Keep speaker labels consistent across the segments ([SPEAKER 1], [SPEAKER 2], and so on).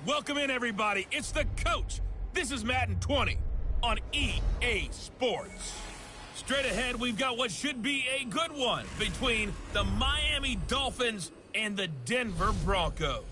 [SPEAKER 1] Welcome in, everybody. It's the coach. This is Madden 20 on EA Sports. Straight ahead, we've got what should be a good one between the Miami Dolphins and the Denver Broncos.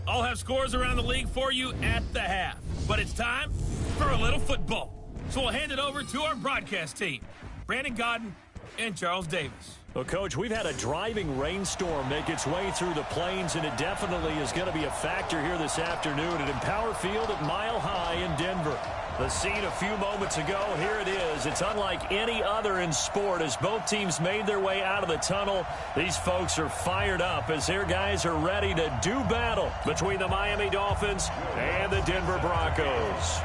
[SPEAKER 1] I'll have scores around the league for you at the half, but it's time for a little football. So we'll hand it over to our broadcast team, Brandon Godden and Charles Davis.
[SPEAKER 2] Well, Coach, we've had a driving rainstorm make its way through the plains, and it definitely is going to be a factor here this afternoon at Empower Field at Mile High in Denver. The scene a few moments ago, here it is. It's unlike any other in sport as both teams made their way out of the tunnel. These folks are fired up as their guys are ready to do battle between the Miami Dolphins and the Denver Broncos.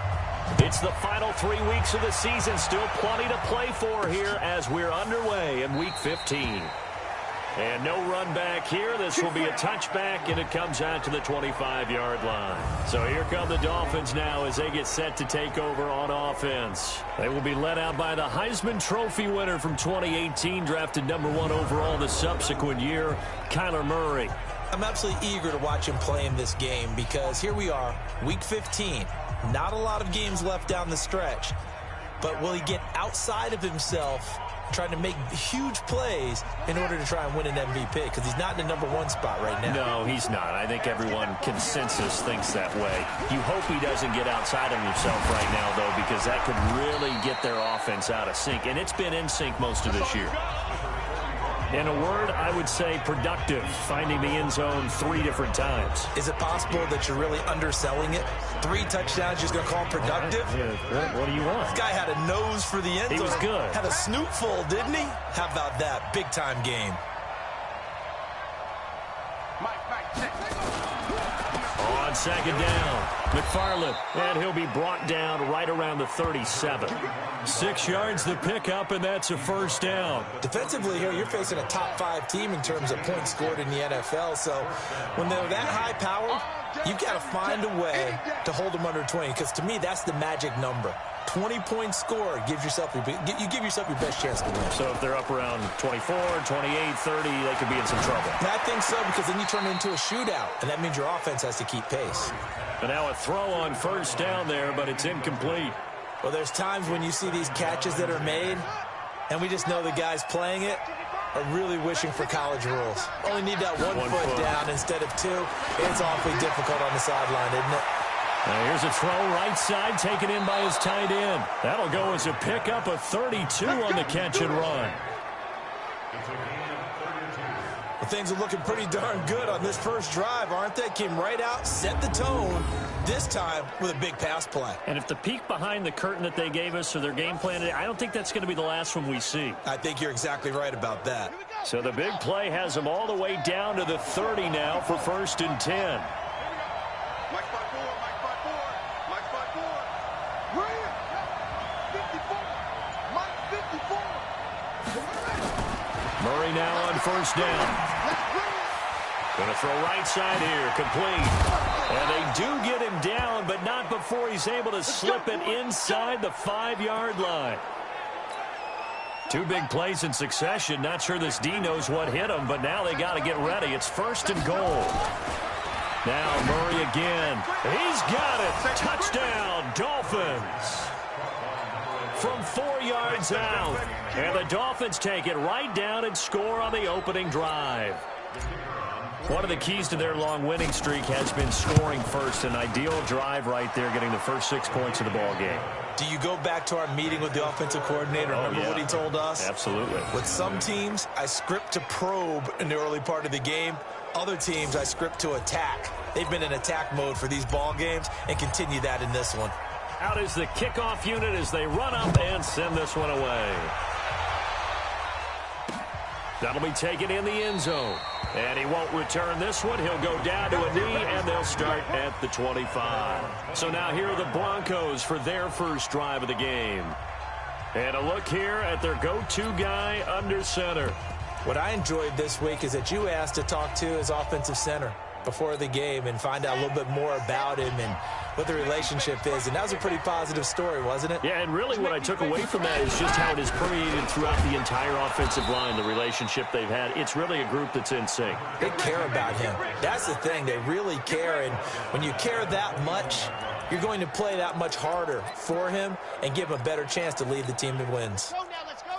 [SPEAKER 2] It's the final 3 weeks of the season. Still plenty to play for here as we're underway in Week 15. And no run back here. This will be a touchback, and it comes out to the 25-yard line. So here come the Dolphins now as they get set to take over on offense. They will be led out by the Heisman Trophy winner from 2018, drafted #1 overall the subsequent year, Kyler Murray.
[SPEAKER 3] I'm absolutely eager to watch him play in this game because here we are, Week 15. Not a lot of games left down the stretch, but will he get outside of himself trying to make huge plays in order to try and win an MVP? Because he's not in the #1 spot right now.
[SPEAKER 2] No, he's not. I think everyone consensus thinks that way. You hope he doesn't get outside of himself right now, though, because that could really get their offense out of sync. And it's been in sync most of this year. In a word, I would say productive, finding the end zone 3 different times.
[SPEAKER 3] Is it possible that you're really underselling it? 3 touchdowns, just going to call him productive?
[SPEAKER 2] What do you want?
[SPEAKER 3] This guy had a nose for the end zone.
[SPEAKER 2] He was good.
[SPEAKER 3] Had a snootful, didn't he? How about that? Big-time game.
[SPEAKER 2] On second down, McFarland, and he'll be brought down right around the 37. 6 yards the pickup, and that's a first down.
[SPEAKER 3] Defensively here, you're facing a top-5 team in terms of points scored in the NFL, so when they're that high-powered, you've got to find a way to hold them under 20, because to me, that's the magic number. 20 points scored, you give yourself your best chance to win.
[SPEAKER 2] So if they're up around 24, 28, 30, they could be in some trouble.
[SPEAKER 3] And I think so, because then you turn it into a shootout, and that means your offense has to keep pace.
[SPEAKER 2] And now a throw on first down there, but it's incomplete.
[SPEAKER 3] Well, there's times when you see these catches that are made, and we just know the guys playing it are really wishing for college rules. Only need that one foot down instead of 2. It's awfully difficult on the sideline, isn't it?
[SPEAKER 2] Now here's a throw right side taken in by his tight end. That'll go as a pickup of 32 on the catch and run.
[SPEAKER 3] Well, things are looking pretty darn good on this first drive, aren't they? Came right out, set the tone, this time with a big pass play.
[SPEAKER 2] And if the peek behind the curtain that they gave us or their game plan, I don't think that's going to be the last one we see.
[SPEAKER 3] I think you're exactly right about that.
[SPEAKER 2] So the big play has them all the way down to the 30 now for 1st and 10. Murray now on first down. Going to throw right side here, complete. And they do get him down, but not before he's able to slip it inside the 5-yard line. 2 big plays in succession. Not sure this D knows what hit him, but now they got to get ready. It's 1st and goal. Now Murray again. He's got it. Touchdown, Dolphins. From 4 yards out. And the Dolphins take it right down and score on the opening drive. One of the keys to their long winning streak has been scoring first. An ideal drive right there, getting the first 6 points of the ball game.
[SPEAKER 3] Do you go back to our meeting with the offensive coordinator? Remember what he told us?
[SPEAKER 2] Absolutely.
[SPEAKER 3] With some teams, I script to probe in the early part of the game. Other teams, I script to attack. They've been in attack mode for these ball games and continue that in this one.
[SPEAKER 2] Out is the kickoff unit as they run up and send this one away. That'll be taken in the end zone. And he won't return this one. He'll go down to a knee, and they'll start at the 25. So now here are the Broncos for their first drive of the game. And a look here at their go-to guy under center.
[SPEAKER 3] What I enjoyed this week is that you asked to talk to his offensive center. before the game and find out a little bit more about him and what the relationship is. And that was a pretty positive story, wasn't it?
[SPEAKER 2] Yeah, and really what I took away from that is just how it has permeated throughout the entire offensive line, the relationship they've had. It's really a group that's in sync.
[SPEAKER 3] They care about him. That's the thing. They really care. And when you care that much, you're going to play that much harder for him and give him a better chance to lead the team to wins.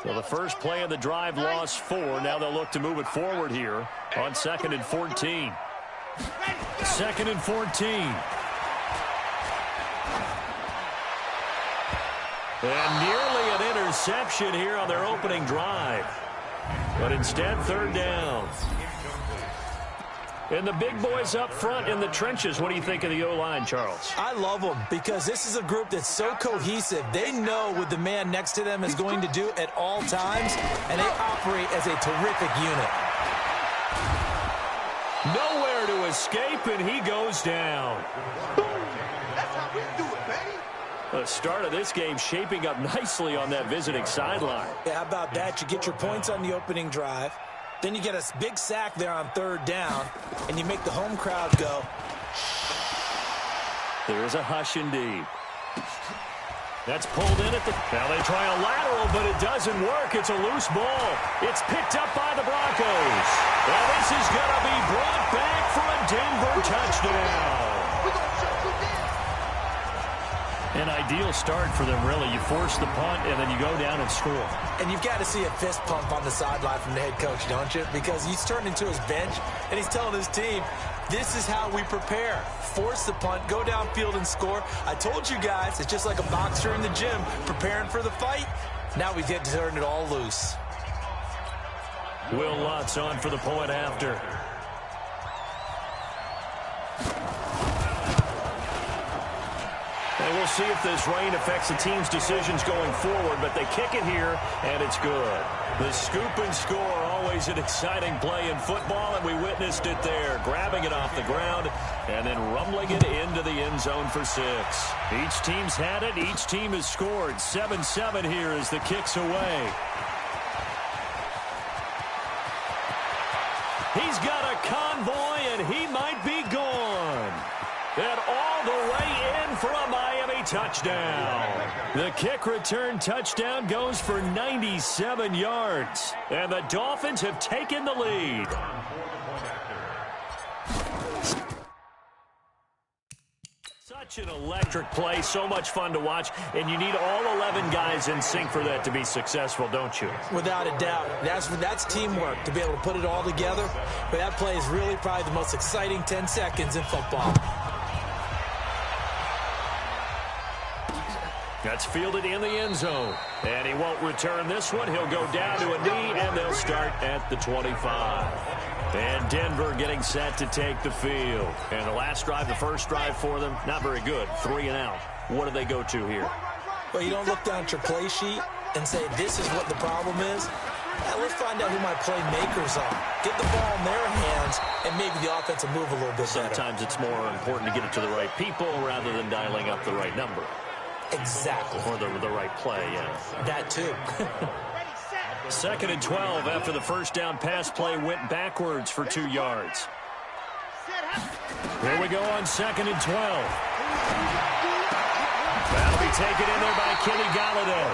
[SPEAKER 2] So the first play of the drive lost 4. Now they'll look to move it forward here on 2nd and 14. 2nd and 14. And nearly an interception here on their opening drive. But instead, 3rd down. And the big boys up front in the trenches. What do you think of the O-line, Charles?
[SPEAKER 3] I love them because this is a group that's so cohesive. They know what the man next to them is going to do at all times, and they operate as a terrific unit.
[SPEAKER 2] Nowhere to escape, and he goes down.
[SPEAKER 4] That's how we do it, baby.
[SPEAKER 2] The start of this game shaping up nicely on that visiting sideline.
[SPEAKER 3] Yeah, how about that? You get your points on the opening drive. Then you get a big sack there on 3rd down, and you make the home crowd go.
[SPEAKER 2] There's a hush indeed. That's pulled in at the... Now they try a lateral, but it doesn't work. It's a loose ball. It's picked up by the Broncos. Well, this is going to be brought back for a Denver touchdown. An ideal start for them, really. You force the punt, and then you go down and score.
[SPEAKER 3] And you've got to see a fist pump on the sideline from the head coach, don't you? Because he's turned into his bench, and he's telling his team, this is how we prepare. Force the punt, go downfield and score. I told you guys, it's just like a boxer in the gym preparing for the fight. Now we get to turn it all loose.
[SPEAKER 2] Will Lutz on for the point after. And we'll see if this rain affects the team's decisions going forward, but they kick it here, and it's good. The scoop and score, always an exciting play in football, and we witnessed it there, grabbing it off the ground and then rumbling it into the end zone for 6. Each team's had it. Each team has scored. 7-7 here as the kick's away. He's got a convoy, and he might be gone. And all the way in for a Miami touchdown. The kick return touchdown goes for 97 yards. And the Dolphins have taken the lead. Such an electric play, so much fun to watch, and you need all 11 guys in sync for that to be successful, don't you?
[SPEAKER 3] Without a doubt. That's teamwork, to be able to put it all together. But that play is really probably the most exciting 10 seconds in football.
[SPEAKER 2] That's fielded in the end zone. And he won't return this one. He'll go down to a knee, and they'll start at the 25. And Denver getting set to take the field. And the last drive, the first drive for them, not very good. 3 and out. What do they go to here?
[SPEAKER 3] Well, you don't look down at your play sheet and say, this is what the problem is. Now, let's find out who my playmakers are. Get the ball in their hands, and maybe the offense will move a little bit better.
[SPEAKER 2] Sometimes it's more important to get it to the right people rather than dialing up the right number.
[SPEAKER 3] Exactly.
[SPEAKER 2] Or the right play, yeah.
[SPEAKER 3] That too.
[SPEAKER 2] 2nd and 12 after the first down pass play went backwards for 2 yards. Here we go on 2nd and 12. That'll be taken in there by Kenny Golladay.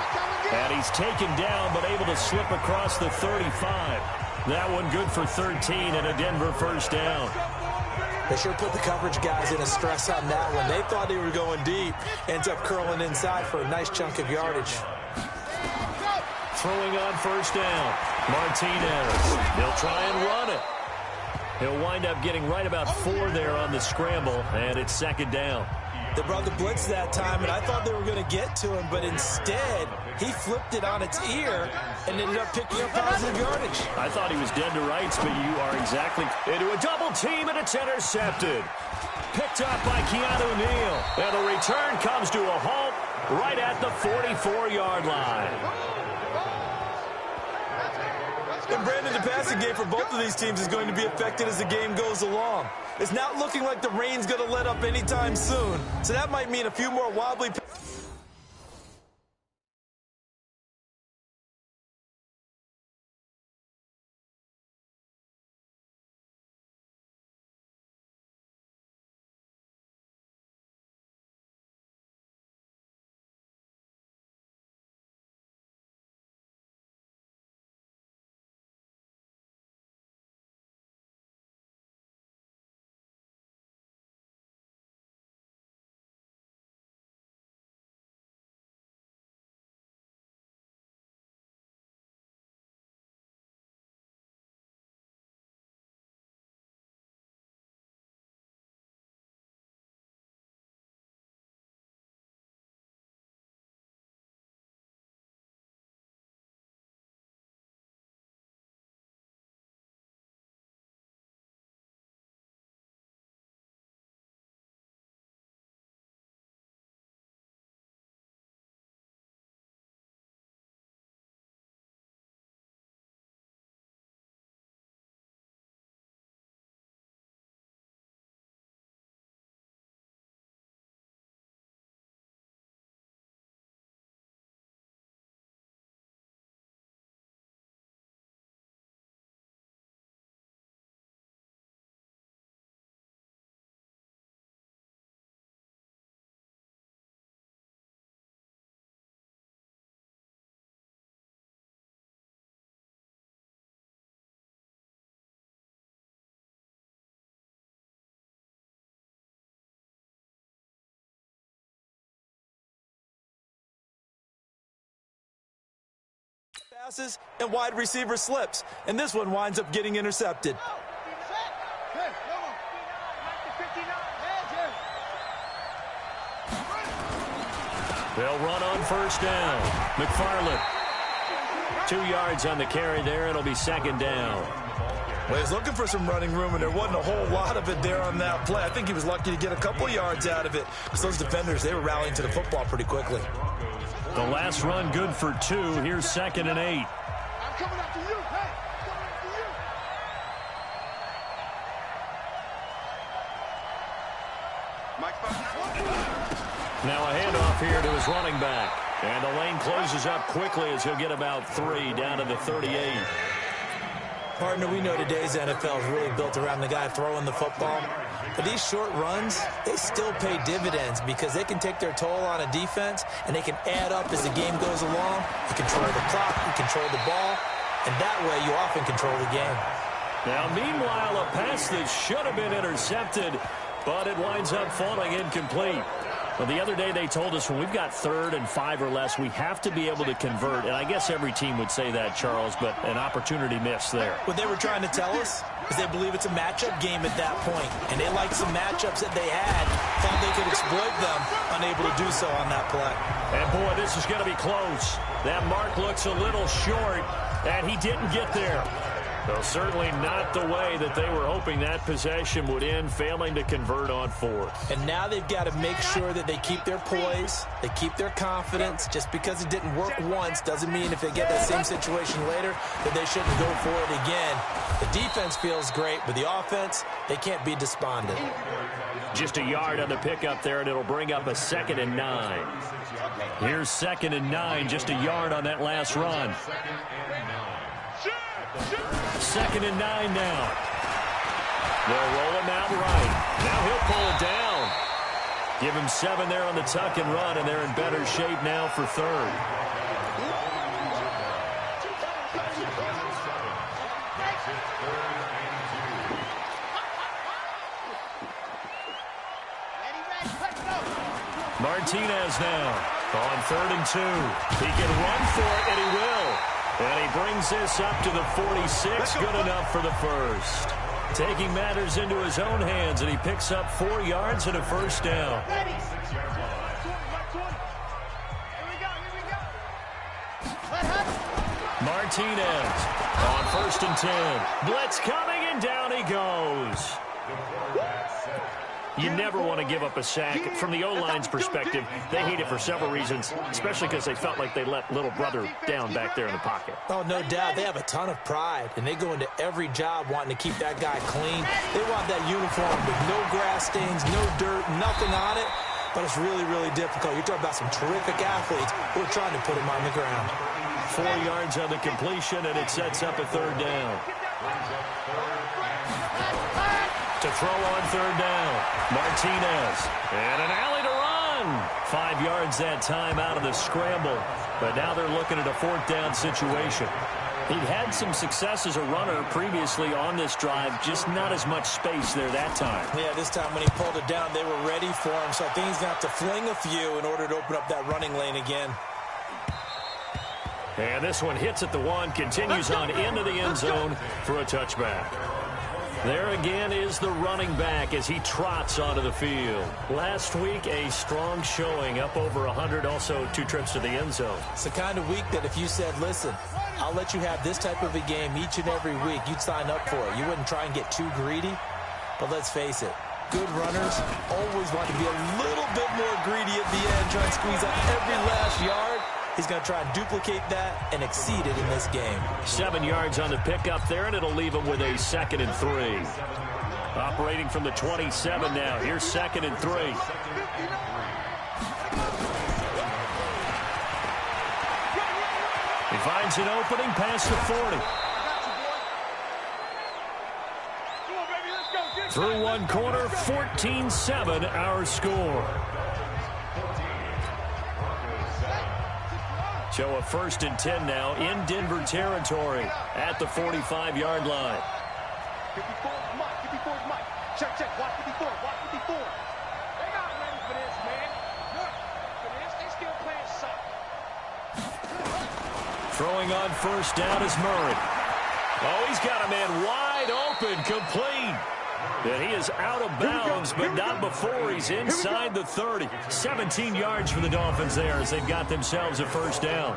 [SPEAKER 2] And he's taken down but able to slip across the 35. That one good for 13 and a Denver first down.
[SPEAKER 3] They sure put the coverage guys in a stress on that one. They thought they were going deep. Ends up curling inside for a nice chunk of yardage.
[SPEAKER 2] Throwing on first down. Martinez. He'll try and run it. He'll wind up getting right about 4 there on the scramble, and it's 2nd down.
[SPEAKER 3] They brought the blitz that time, and I thought they were going to get to him, but instead, he flipped it on its ear and ended up picking up positive yardage.
[SPEAKER 2] I thought he was dead to rights, but you are exactly into a double team, and it's intercepted. Picked up by Keanu Neal. And the return comes to a halt right at the 44-yard line.
[SPEAKER 3] And Brandon, the passing game for both of these teams is going to be affected as the game goes along. It's not looking like the rain's going to let up anytime soon, so that might mean a few more wobbly passes and wide receiver slips. And this one winds up getting intercepted.
[SPEAKER 2] They'll run on first down. McFarland. 2 yards on the carry there. It'll be second down.
[SPEAKER 3] Well, he's looking for some running room, and there wasn't a whole lot of it there on that play. I think he was lucky to get a couple yards out of it because those defenders, they were rallying to the football pretty quickly.
[SPEAKER 2] The last run good for 2. Here's 2nd and 8.
[SPEAKER 4] I'm coming after you. Hey, coming after you.
[SPEAKER 2] Now a handoff here to his running back. And the lane closes up quickly as he'll get about 3 down to the 38.
[SPEAKER 3] Partner, we know today's NFL is really built around the guy throwing the football. But these short runs, they still pay dividends because they can take their toll on a defense, and they can add up as the game goes along. You control the clock, you control the ball, and that way you often control the game.
[SPEAKER 2] Now, meanwhile, a pass that should have been intercepted, but it winds up falling incomplete. Well, the other day they told us when we've got 3rd and 5 or less, we have to be able to convert. And I guess every team would say that, Charles, but an opportunity missed there.
[SPEAKER 3] What they were trying to tell us is they believe it's a matchup game at that point. And they liked some matchups that they had, thought they could exploit them, unable to do so on that play.
[SPEAKER 2] And, boy, this is going to be close. That mark looks a little short, and he didn't get there. Well, certainly not the way that they were hoping that possession would end, failing to convert on 4th.
[SPEAKER 3] And now they've got to make sure that they keep their poise, they keep their confidence. Just because it didn't work once doesn't mean if they get that same situation later that they shouldn't go for it again. The defense feels great, but the offense, they can't be despondent.
[SPEAKER 2] Just a yard on the pickup there, and it'll bring up a 2nd and 9. Here's 2nd and 9, just a yard on that last run. 2nd and 9 now. They'll roll him out right. Now he'll pull it down. Give him 7 there on the tuck and run, and they're in better shape now for 3rd. Martinez now on 3rd and 2. He can run for it, and he will. And he brings this up to the 46, good enough for the first. Taking matters into his own hands, and he picks up 4 yards and a first down. Martinez on 1st and 10. Blitz coming, and down he goes. You never want to give up a sack. From the O-line's perspective, they hate it for several reasons, especially because they felt like they let little brother down back there in the pocket.
[SPEAKER 3] Oh, no doubt. They have a ton of pride, and they go into every job wanting to keep that guy clean. They want that uniform with no grass stains, no dirt, nothing on it, but it's really, really difficult. You're talking about some terrific athletes who are trying to put him on the ground.
[SPEAKER 2] 4 yards on the completion, and it sets up a 3rd down. To throw on 3rd down, Martinez, and an alley to run. 5 yards that time out of the scramble, but now they're looking at a 4th down situation. He'd had some success as a runner previously on this drive, just not as much space there that time.
[SPEAKER 3] Yeah, this time when he pulled it down, they were ready for him, so I think he's going to have to fling a few in order to open up that running lane again.
[SPEAKER 2] And this one hits at the 1, continues on into the end zone for a touchback. There again is the running back as he trots onto the field. Last week, a strong showing, up over 100, also 2 trips to the end zone.
[SPEAKER 3] It's the kind of week that if you said, listen, I'll let you have this type of a game each and every week, you'd sign up for it. You wouldn't try and get too greedy, but let's face it, good runners always want to be a little bit more greedy at the end, try and squeeze out every last yard. He's going to try and duplicate that and exceed it in this game.
[SPEAKER 2] 7 yards on the pickup there, and it'll leave him with a 2nd and 3. Operating from the 27 now. Here's 2nd and 3. He finds an opening past the 40. Through one corner, 14-7 our score. So a 1st and 10 now in Denver territory at the 45-yard line.
[SPEAKER 4] 54 is Mike. Check, watch 54, watch 54. They're not ready for this, man. Look, for this, they still playing
[SPEAKER 2] Throwing on first down is Murray. Oh, he's got a man wide open, complete. And he is out of bounds, but not before he's inside the 30. 17 yards for the Dolphins there as they've got themselves a first down.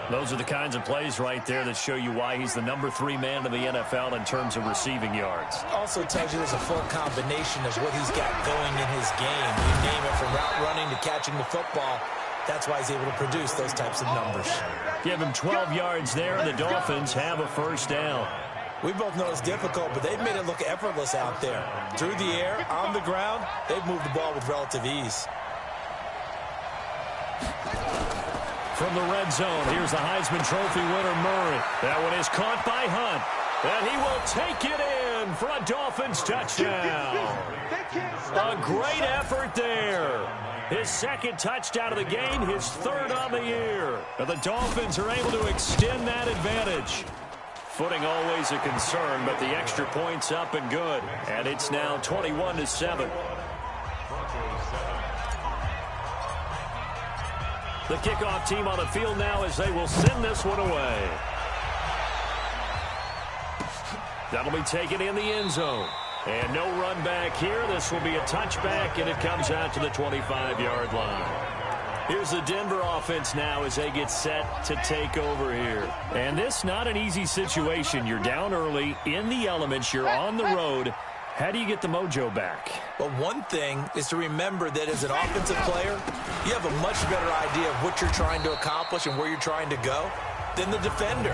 [SPEAKER 2] Those are the kinds of plays right there that show you why he's the #3 man in the NFL in terms of receiving yards.
[SPEAKER 3] Also tells you there's a full combination of what he's got going in his game. You name it, from route running to catching the football. That's why he's able to produce those types of numbers.
[SPEAKER 2] Give him 12 yards there, and the Dolphins have a first down.
[SPEAKER 3] We both know it's difficult, but they've made it look effortless out there. Through the air, on the ground, they've moved the ball with relative ease.
[SPEAKER 2] From the red zone, here's the Heisman Trophy winner, Murray. That one is caught by Hunt, and he will take it in for a Dolphins touchdown. A great effort there. His second touchdown of the game, his third on the year. And the Dolphins are able to extend that advantage. Footing always a concern, but the extra point's up and good. And it's now 21-7. The kickoff team on the field now as they will send this one away. That'll be taken in the end zone. And no run back here. This will be a touchback, and it comes out to the 25-yard line. Here's the Denver offense now as they get set to take over here. And this not an easy situation. You're down early, in the elements, you're on the road. How do you get the mojo back?
[SPEAKER 3] Well, one thing is to remember that as an offensive player, you have a much better idea of what you're trying to accomplish and where you're trying to go than the defender.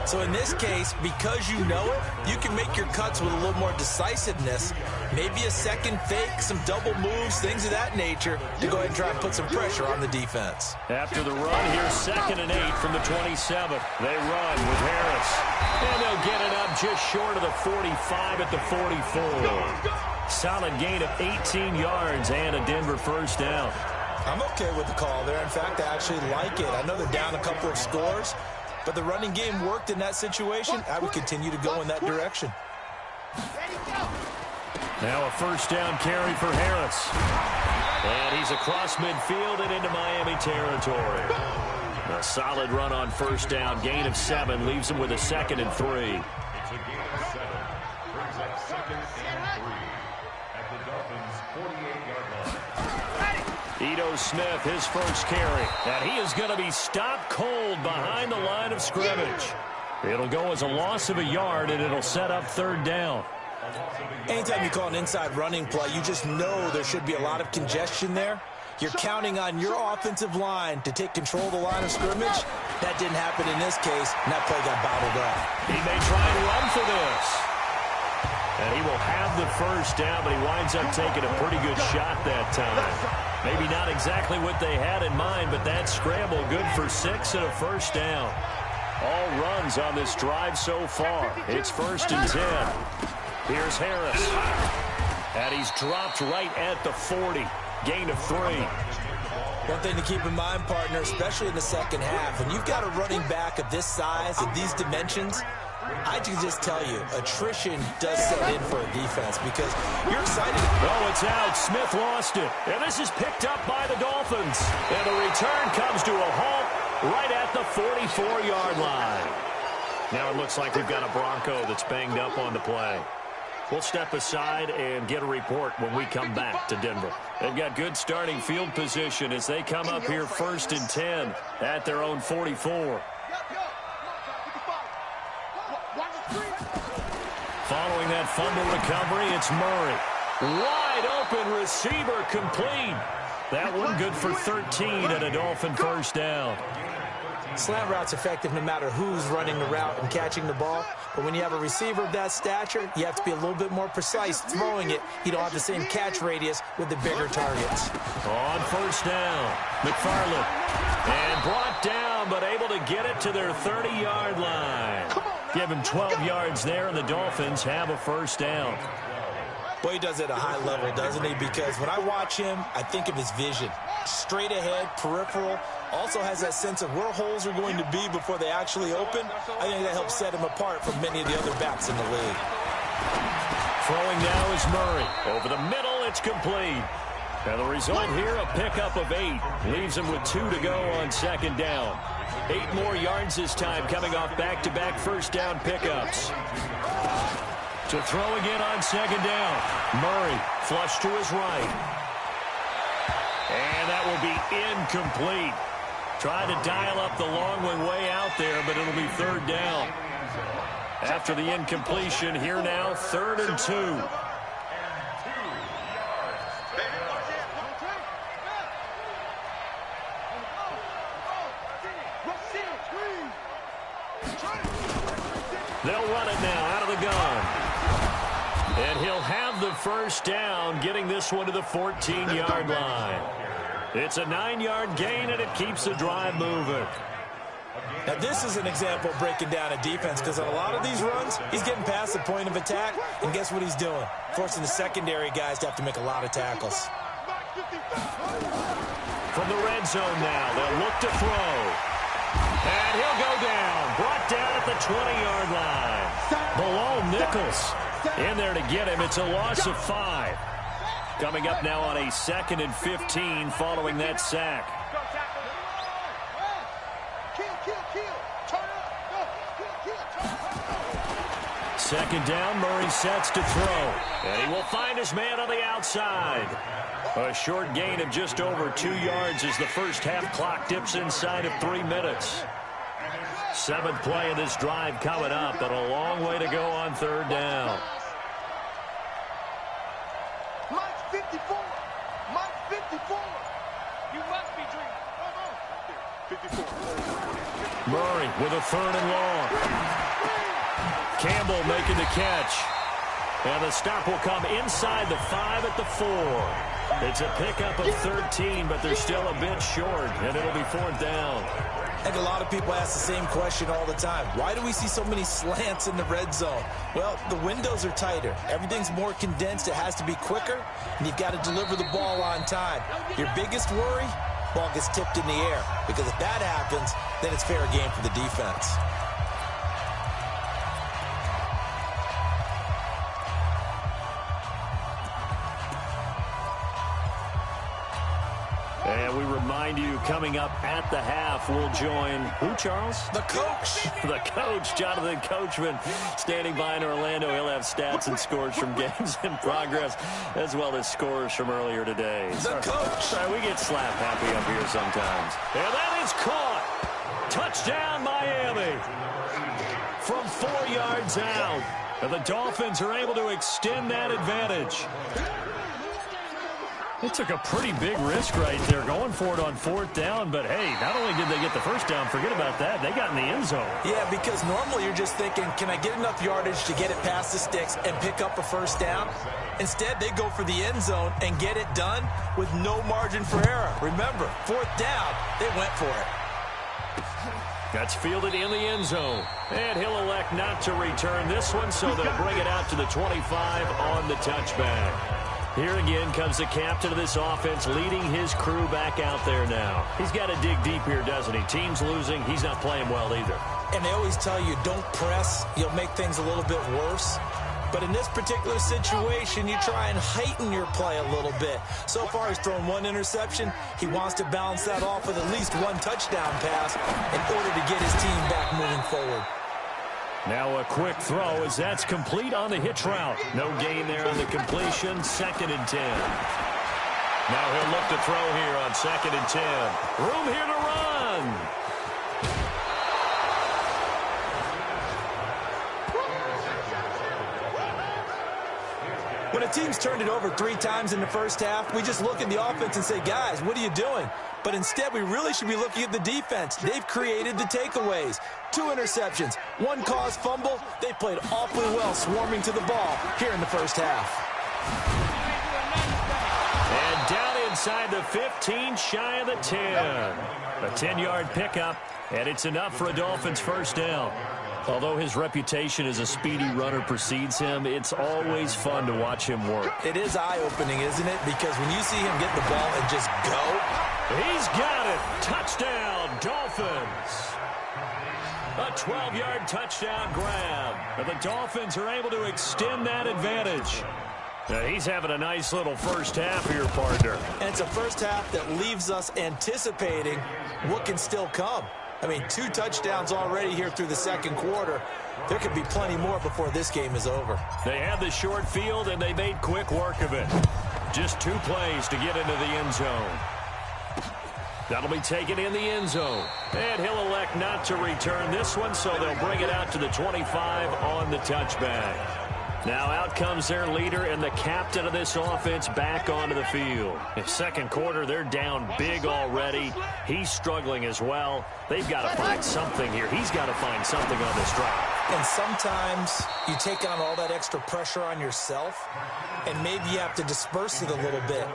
[SPEAKER 3] So in this case, because you know it, you can make your cuts with a little more decisiveness, maybe a second fake, some double moves, things of that nature, to go ahead and try and put some pressure on the defense.
[SPEAKER 2] After the run, here's 2nd and 8 from the 27. They run with Harris, and they'll get it up just short of the 45 at the 44. Solid gain of 18 yards and a Denver first down.
[SPEAKER 3] I'm okay with the call there. In fact, I actually like it. I know they're down a couple of scores, but the running game worked in that situation. I would continue to go in that direction.
[SPEAKER 2] Now a first down carry for Harris. And he's across midfield and into Miami territory. A solid run on first down. Gain of 7 leaves him with a 2nd and 3. Ito Smith, his first carry. And he is going to be stopped cold behind the line of scrimmage. It'll go as a loss of a yard, and it'll set up 3rd down.
[SPEAKER 3] Anytime you call an inside running play, you just know there should be a lot of congestion there. You're counting on your offensive line to take control of the line of scrimmage. That didn't happen in this case, and that play got bottled up.
[SPEAKER 2] He may try and run for this. And he will have the first down, but he winds up taking a pretty good shot that time. Maybe not exactly what they had in mind, but that scramble good for 6 and a first down. All runs on this drive so far. It's 1st and 10. Here's Harris. And he's dropped right at the 40. Gain of 3.
[SPEAKER 3] One thing to keep in mind, partner, especially in the second half, when you've got a running back of this size and these dimensions, I can just tell you, attrition does set in for a defense because you're excited.
[SPEAKER 2] Oh, it's out. Smith lost it. And this is picked up by the Dolphins. And the return comes to a halt right at the 44-yard line. Now it looks like we've got a Bronco that's banged up on the play. We'll step aside and get a report when we come back to Denver. They've got good starting field position as they come up here 1st and 10 at their own 44. Following that fumble recovery, it's Murray. Wide open receiver complete. That one good for 13 and a Dolphin first down.
[SPEAKER 3] Slant route's effective no matter who's running the route and catching the ball. But when you have a receiver of that stature, you have to be a little bit more precise throwing it. You don't have the same catch radius with the bigger targets.
[SPEAKER 2] On first down, McFarland. And brought down, but able to get it to their 30-yard line. Give him 12 yards there, and the Dolphins have a first down.
[SPEAKER 3] Boy, he does it at a high level, doesn't he? Because when I watch him, I think of his vision. Straight ahead, peripheral. Also has that sense of where holes are going to be before they actually open. I think that helps set him apart from many of the other backs in the league.
[SPEAKER 2] Throwing now is Murray. Over the middle, it's complete. And the result here, a pickup of 8. Leaves him with 2 to go on 2nd down. 8 more yards this time, coming off back-to-back first down pickups. To throw again on second down. Murray flush to his right. And that will be incomplete. Tried to dial up the long one way out there, but it'll be third down. After the incompletion, here now, 3rd and 2. They'll run it now out of the gun. And he'll have the first down, getting this one to the 14-yard line. It's a 9-yard gain, and it keeps the drive moving.
[SPEAKER 3] Now, this is an example of breaking down a defense, because on a lot of these runs, he's getting past the point of attack, and guess what he's doing? Forcing the secondary guys to have to make a lot of tackles.
[SPEAKER 2] From the red zone now, they'll look to throw. And he'll go down, brought down at the 20-yard line. Below Nichols in there to get him. It's a loss of 5. Coming up now on a 2nd and 15 following that sack. Second down, Murray sets to throw. And he will find his man on the outside. A short gain of just over 2 yards as the first half clock dips inside of 3 minutes. 7th play of this drive coming up, but a long way to go on third down.
[SPEAKER 4] Mike 54. Mike 54. You must be dreaming. 54.
[SPEAKER 2] Murray with a 3rd and long. Campbell making the catch. And the stop will come inside the 5 at the 4. It's a pickup of 13, but they're still a bit short, and it'll be 4th down.
[SPEAKER 3] I think a lot of people ask the same question all the time. Why do we see so many slants in the red zone? Well, the windows are tighter. Everything's more condensed. It has to be quicker, and you've got to deliver the ball on time. Your biggest worry? Ball gets tipped in the air, because if that happens, then it's fair game for the defense.
[SPEAKER 2] And we remind you, coming up at the half, we'll join who, Charles?
[SPEAKER 3] The coach.
[SPEAKER 2] The coach, Jonathan Coachman, standing by in Orlando. He'll have stats and scores from games in progress, as well as scores from earlier today.
[SPEAKER 3] The coach.
[SPEAKER 2] Sorry, we get slap happy up here sometimes. And that is caught. Touchdown, Miami. From 4 yards out. And the Dolphins are able to extend that advantage. They took a pretty big risk right there going for it on 4th down, but hey, not only did they get the first down, forget about that, they got in the end zone.
[SPEAKER 3] Yeah, because normally you're just thinking, can I get enough yardage to get it past the sticks and pick up a first down? Instead, they go for the end zone and get it done with no margin for error. Remember, 4th down, they went for it.
[SPEAKER 2] That's fielded in the end zone. And he'll elect not to return this one, so they'll bring it out to the 25 on the touchback. Here again comes the captain of this offense, leading his crew back out there now. He's got to dig deep here, doesn't he? Team's losing. He's not playing well either.
[SPEAKER 3] And they always tell you, don't press. You'll make things a little bit worse. But in this particular situation, you try and heighten your play a little bit. So far, he's thrown 1 interception. He wants to balance that off with at least 1 touchdown pass in order to get his team back moving forward.
[SPEAKER 2] Now a quick throw as that's complete on the hitch route. No gain there on the completion. 2nd and 10. Now he'll look to throw here on 2nd and 10. Room here to run.
[SPEAKER 3] When a team's turned it over 3 times in the first half, we just look at the offense and say, guys, what are you doing? But instead, we really should be looking at the defense. They've created the takeaways. 2 interceptions, 1 caused fumble. They played awfully well swarming to the ball here in the first half.
[SPEAKER 2] And down inside the 15, shy of the 10. A 10-yard pickup, and it's enough for a Dolphins first down. Although his reputation as a speedy runner precedes him, it's always fun to watch him work.
[SPEAKER 3] It is eye-opening, isn't it? Because when you see him get the ball and just go.
[SPEAKER 2] He's got it. Touchdown, Dolphins. A 12-yard touchdown grab. And the Dolphins are able to extend that advantage. Now, he's having a nice little first half here, partner.
[SPEAKER 3] And it's a first half that leaves us anticipating what can still come. I mean, 2 touchdowns already here through the second quarter. There could be plenty more before this game is over.
[SPEAKER 2] They had the short field, and they made quick work of it. Just 2 plays to get into the end zone. That'll be taken in the end zone. And he'll elect not to return this one, so they'll bring it out to the 25 on the touchback. Now out comes their leader and the captain of this offense back onto the field. In second quarter, they're down big already. He's struggling as well. They've got to find something here. He's got to find something on this drive.
[SPEAKER 3] And sometimes you take on all that extra pressure on yourself, and maybe you have to disperse it a little bit.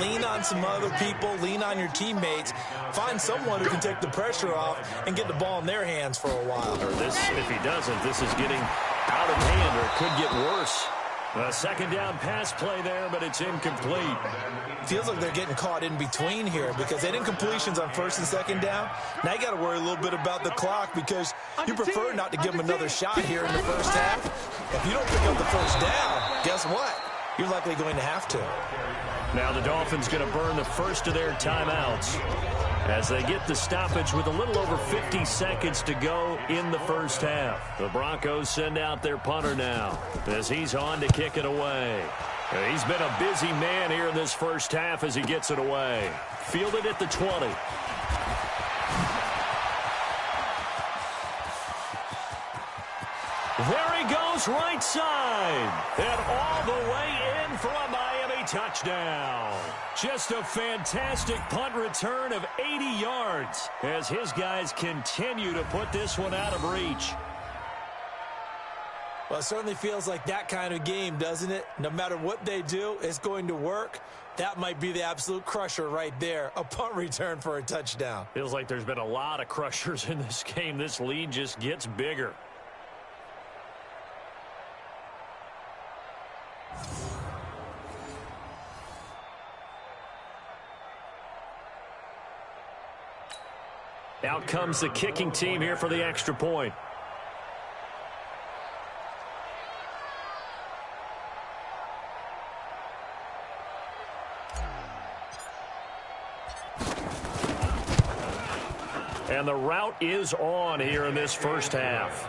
[SPEAKER 3] Lean on some other people. Lean on your teammates. Find someone who can take the pressure off and get the ball in their hands for a while.
[SPEAKER 2] Or this, if he doesn't, this is getting out of hand, or it could get worse. A second down pass play there, but it's incomplete.
[SPEAKER 3] Feels like they're getting caught in between here because they didn't incompletions on first and second down. Now you got to worry a little bit about the clock because you prefer not to give them another shot here in the first half. If you don't pick up the first down, guess what? You're likely going to have to.
[SPEAKER 2] Now the Dolphins going to burn the first of their timeouts as they get the stoppage with a little over 50 seconds to go in the first half. The Broncos send out their punter now as he's on to kick it away. He's been a busy man here in this first half as he gets it away. Fielded at the 20. There he goes right side. And all the way in for a Miami touchdown. Just a fantastic punt return of 80 yards as his guys continue to put this one out of reach.
[SPEAKER 3] Well, it certainly feels like that kind of game, doesn't it? No matter what they do, it's going to work. That might be the absolute crusher right there. A punt return for a touchdown.
[SPEAKER 2] Feels like there's been a lot of crushers in this game. This lead just gets bigger. Out comes the kicking team here for the extra point. And the route is on here in this first half.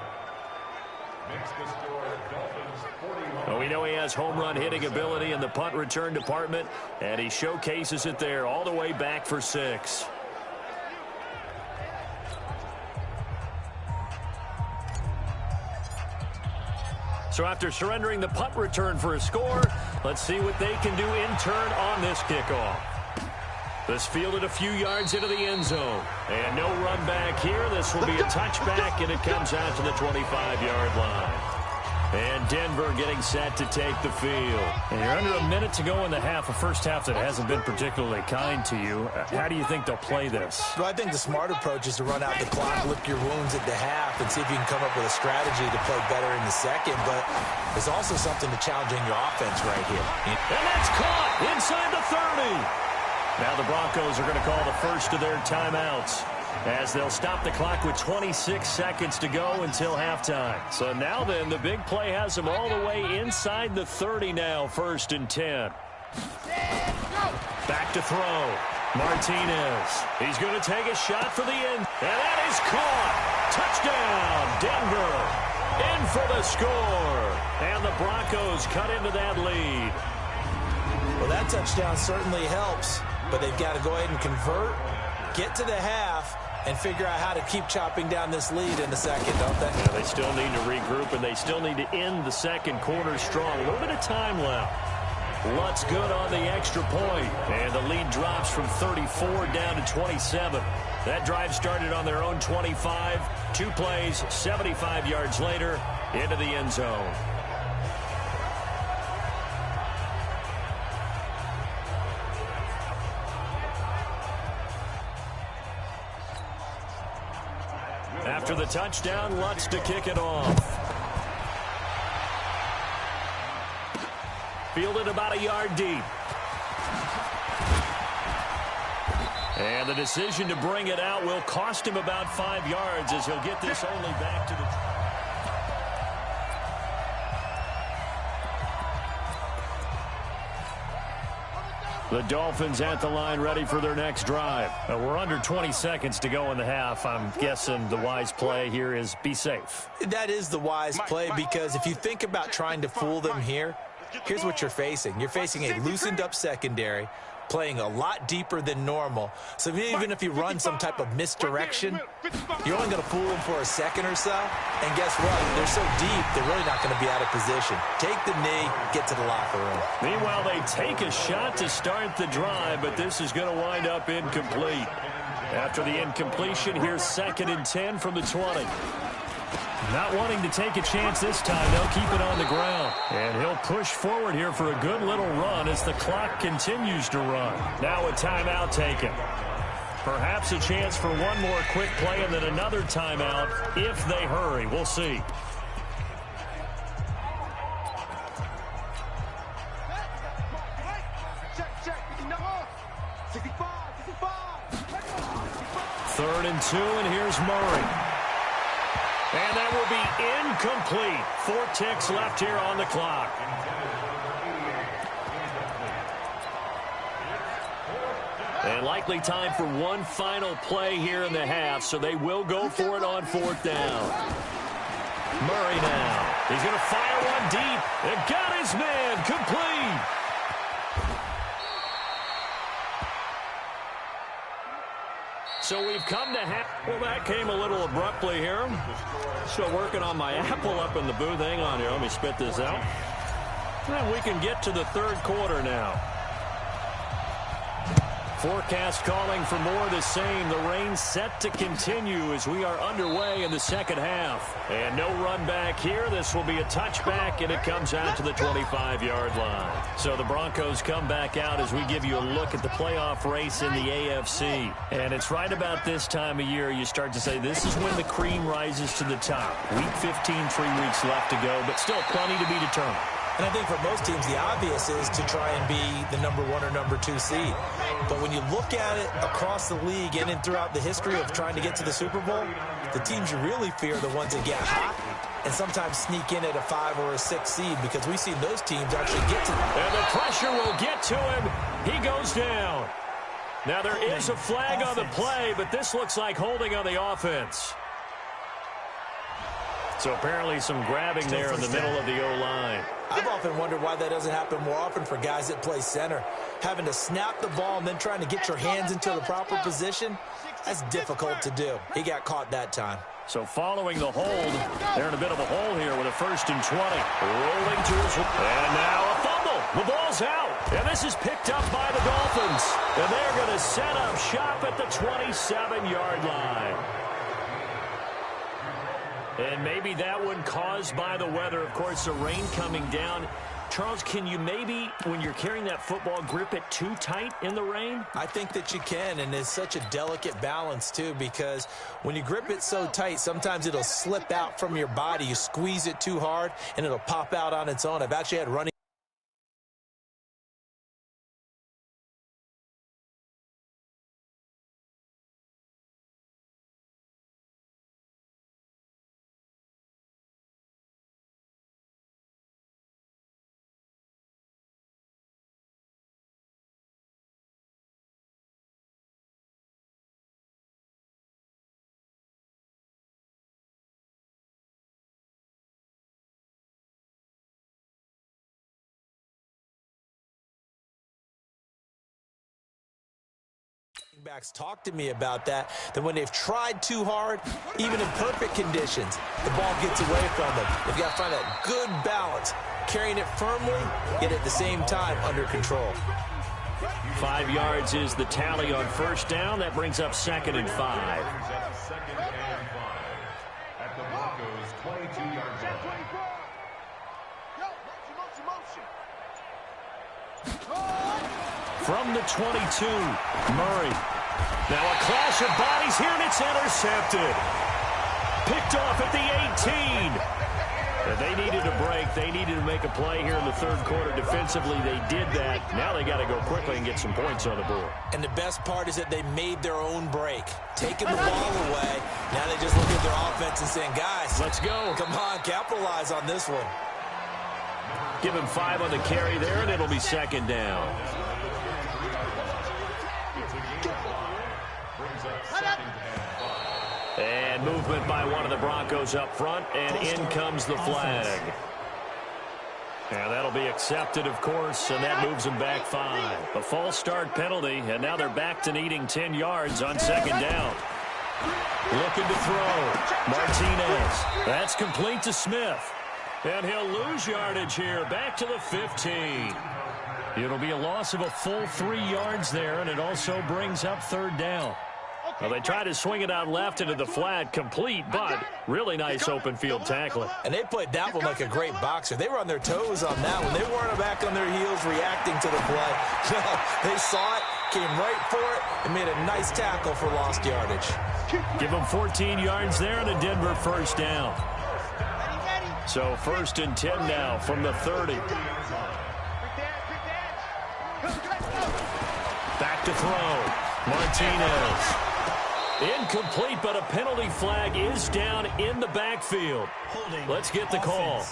[SPEAKER 2] Well, we know he has home run hitting ability in the punt return department, and he showcases it there all the way back for 6. So after surrendering the punt return for a score, let's see what they can do in turn on this kickoff. This fielded a few yards into the end zone. And no run back here. This will be a touchback, and it comes out to the 25-yard line. And Denver getting set to take the field.
[SPEAKER 5] And you're under a minute to go in the half, a first half that hasn't been particularly kind to you. How do you think they'll play this?
[SPEAKER 3] Well, I think the smart approach is to run out the clock, lick your wounds at the half, and see if you can come up with a strategy to play better in the second. But there's also something to challenging your offense right here.
[SPEAKER 2] And that's caught inside the 30. Now the Broncos are going to call the first of their timeouts as they'll stop the clock with 26 seconds to go until halftime. So now then, the big play has them all the way inside the 30 now, 1st and 10. Back to throw. Martinez. He's going to take a shot for the end. And that is caught. Touchdown, Denver. In for the score. And the Broncos cut into that lead.
[SPEAKER 3] Well, that touchdown certainly helps, but they've got to go ahead and convert, get to the half, and figure out how to keep chopping down this lead in the second, don't they?
[SPEAKER 2] Yeah, they still need to regroup, and they still need to end the second quarter strong. A little bit of time left. Lutz good on the extra point, and the lead drops from 34 down to 27. That drive started on their own 25. 2 plays, 75 yards later, into the end zone. After the touchdown, Lutz to kick it off. Fielded about a yard deep. And the decision to bring it out will cost him about 5 yards as he'll get this only back to the...
[SPEAKER 5] The Dolphins at the line ready for their next drive. We're under 20 seconds to go in the half. I'm guessing the wise play here is be safe.
[SPEAKER 3] That is the wise play, because if you think about trying to fool them here, here's what you're facing. You're facing a loosened up secondary, playing a lot deeper than normal. So even if you run some type of misdirection, you're only going to fool them for a second or so. And guess what? They're so deep, they're really not going to be out of position. Take the knee, get to the locker room.
[SPEAKER 5] Meanwhile, they take a shot to start the drive, but this is going to wind up incomplete. After the incompletion, here's 2nd and 10 from the 20. Not wanting to take a chance this time, they'll keep it on the ground. And he'll push forward here for a good little run as the clock continues to run. Now a timeout taken. Perhaps a chance for one more quick play and then another timeout if they hurry. We'll see. Third and 2, and here's Murray. And that will be incomplete. 4 ticks left here on the clock. And likely time for one final play here in the half, so they will go for it on 4th down. Murray now. He's going to fire one deep. And got his man complete. So we've come to half. Well, that came a little abruptly here. Still working on my apple up in the booth. Hang on here. Let me spit this out. And we can get to the 3rd quarter now. Forecast calling for more of the same. The rain set to continue as we are underway in the 2nd half. And no run back here. This will be a touchback, and it comes out to the 25-yard line. So the Broncos come back out as we give you a look at the playoff race in the AFC. And it's right about this time of year you start to say this is when the cream rises to the top. Week 15, 3 weeks left to go, but still plenty to be determined.
[SPEAKER 3] And I think for most teams, the obvious is to try and be the number 1 or number 2 seed. But when you look at it across the league and throughout the history of trying to get to the Super Bowl, the teams you really fear are the ones that get hot and sometimes sneak in at a 5 or a 6 seed, because we've seen those teams actually get to them.
[SPEAKER 5] And the pressure will get to him. He goes down. Now there is a flag on the play, but this looks like holding on the offense. So apparently some grabbing there in the middle of the O-line.
[SPEAKER 3] I've often wondered why that doesn't happen more often for guys that play center. Having to snap the ball and then trying to get your hands into the proper position, that's difficult to do. He got caught that time.
[SPEAKER 5] So following the hold, they're in a bit of a hole here with a 1st and 20. Rolling to his... And now a fumble. The ball's out. And this is picked up by the Dolphins. And they're going to set up shop at the 27-yard line. And maybe that one caused by the weather. Of course, the rain coming down. Charles, can you maybe, when you're carrying that football, grip it too tight in the rain?
[SPEAKER 3] I think that you can, and it's such a delicate balance, too, because when you grip it so tight, sometimes it'll slip out from your body. You squeeze it too hard, and it'll pop out on its own. I've actually had running backs talk to me about that when they've tried too hard, even in perfect conditions, the ball gets away from them. They've got to find that good balance, carrying it firmly, yet at the same time under control.
[SPEAKER 5] 5 yards is the tally on 1st down. That brings up 2nd and 5.
[SPEAKER 4] At the Broncos' 22-yard line.
[SPEAKER 5] From the 22, Murray. Now a clash of bodies here, and it's intercepted. Picked off at the 18. And they needed a break. They needed to make a play here in the 3rd quarter. Defensively, they did that. Now they got to go quickly and get some points on the board.
[SPEAKER 3] And the best part is that they made their own break. Taking the ball away. Now they just look at their offense and saying, guys,
[SPEAKER 5] let's go.
[SPEAKER 3] Come on, capitalize on this one.
[SPEAKER 5] Give him 5 on the carry there, and it'll be 2nd down. And movement by one of the Broncos up front, and in comes the flag. And that'll be accepted, of course, and that moves them back 5. A false start penalty, and now they're back to needing 10 yards on second down. Looking to throw. Martinez. That's complete to Smith. And he'll lose yardage here, back to the 15. It'll be a loss of a full 3 yards there, and it also brings up third down. Well, they try to swing it out left into the flat, complete, but really nice open field tackling.
[SPEAKER 3] And they played that one like a great boxer. They were on their toes on that one. They weren't back on their heels reacting to the play. No, they saw it, came right for it, and made a nice tackle for lost yardage.
[SPEAKER 5] Give them 14 yards there and a Denver first down. So 1st and 10 now from the 30. Back to throw. Martinez. Incomplete, but a penalty flag is down in the backfield. Let's get the call.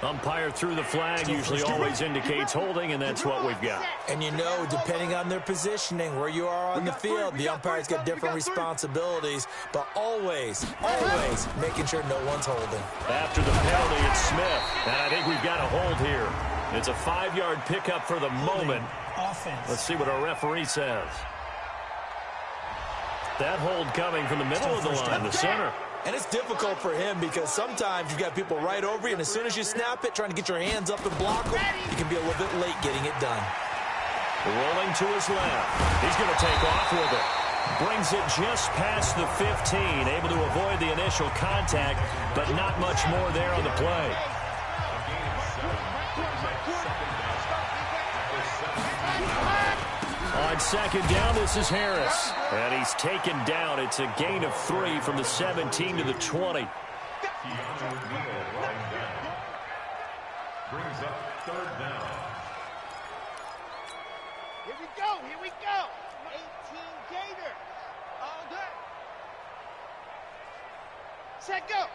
[SPEAKER 5] Umpire threw the flag, usually always indicates holding, and that's what we've got.
[SPEAKER 3] And you know, depending on their positioning, where you are on the field, the umpire's got different responsibilities, but always making sure no one's holding.
[SPEAKER 5] After the penalty, it's Smith, and I think we've got a hold here. It's a 5-yard pickup for the moment. Let's see what our referee says. That hold coming from the middle of the line, the center.
[SPEAKER 3] And it's difficult for him because sometimes you've got people right over you, and as soon as you snap it, trying to get your hands up and block them, you can be a little bit late getting it done.
[SPEAKER 5] Rolling to his left. He's going to take off with it. Brings it just past the 15, able to avoid the initial contact, but not much more there on the play. On second down, this is Harris. And he's taken down. It's a gain of 3 from the 17 to the 20.
[SPEAKER 4] Brings up third down. Here we go. 18 Gators. All day. Set, go.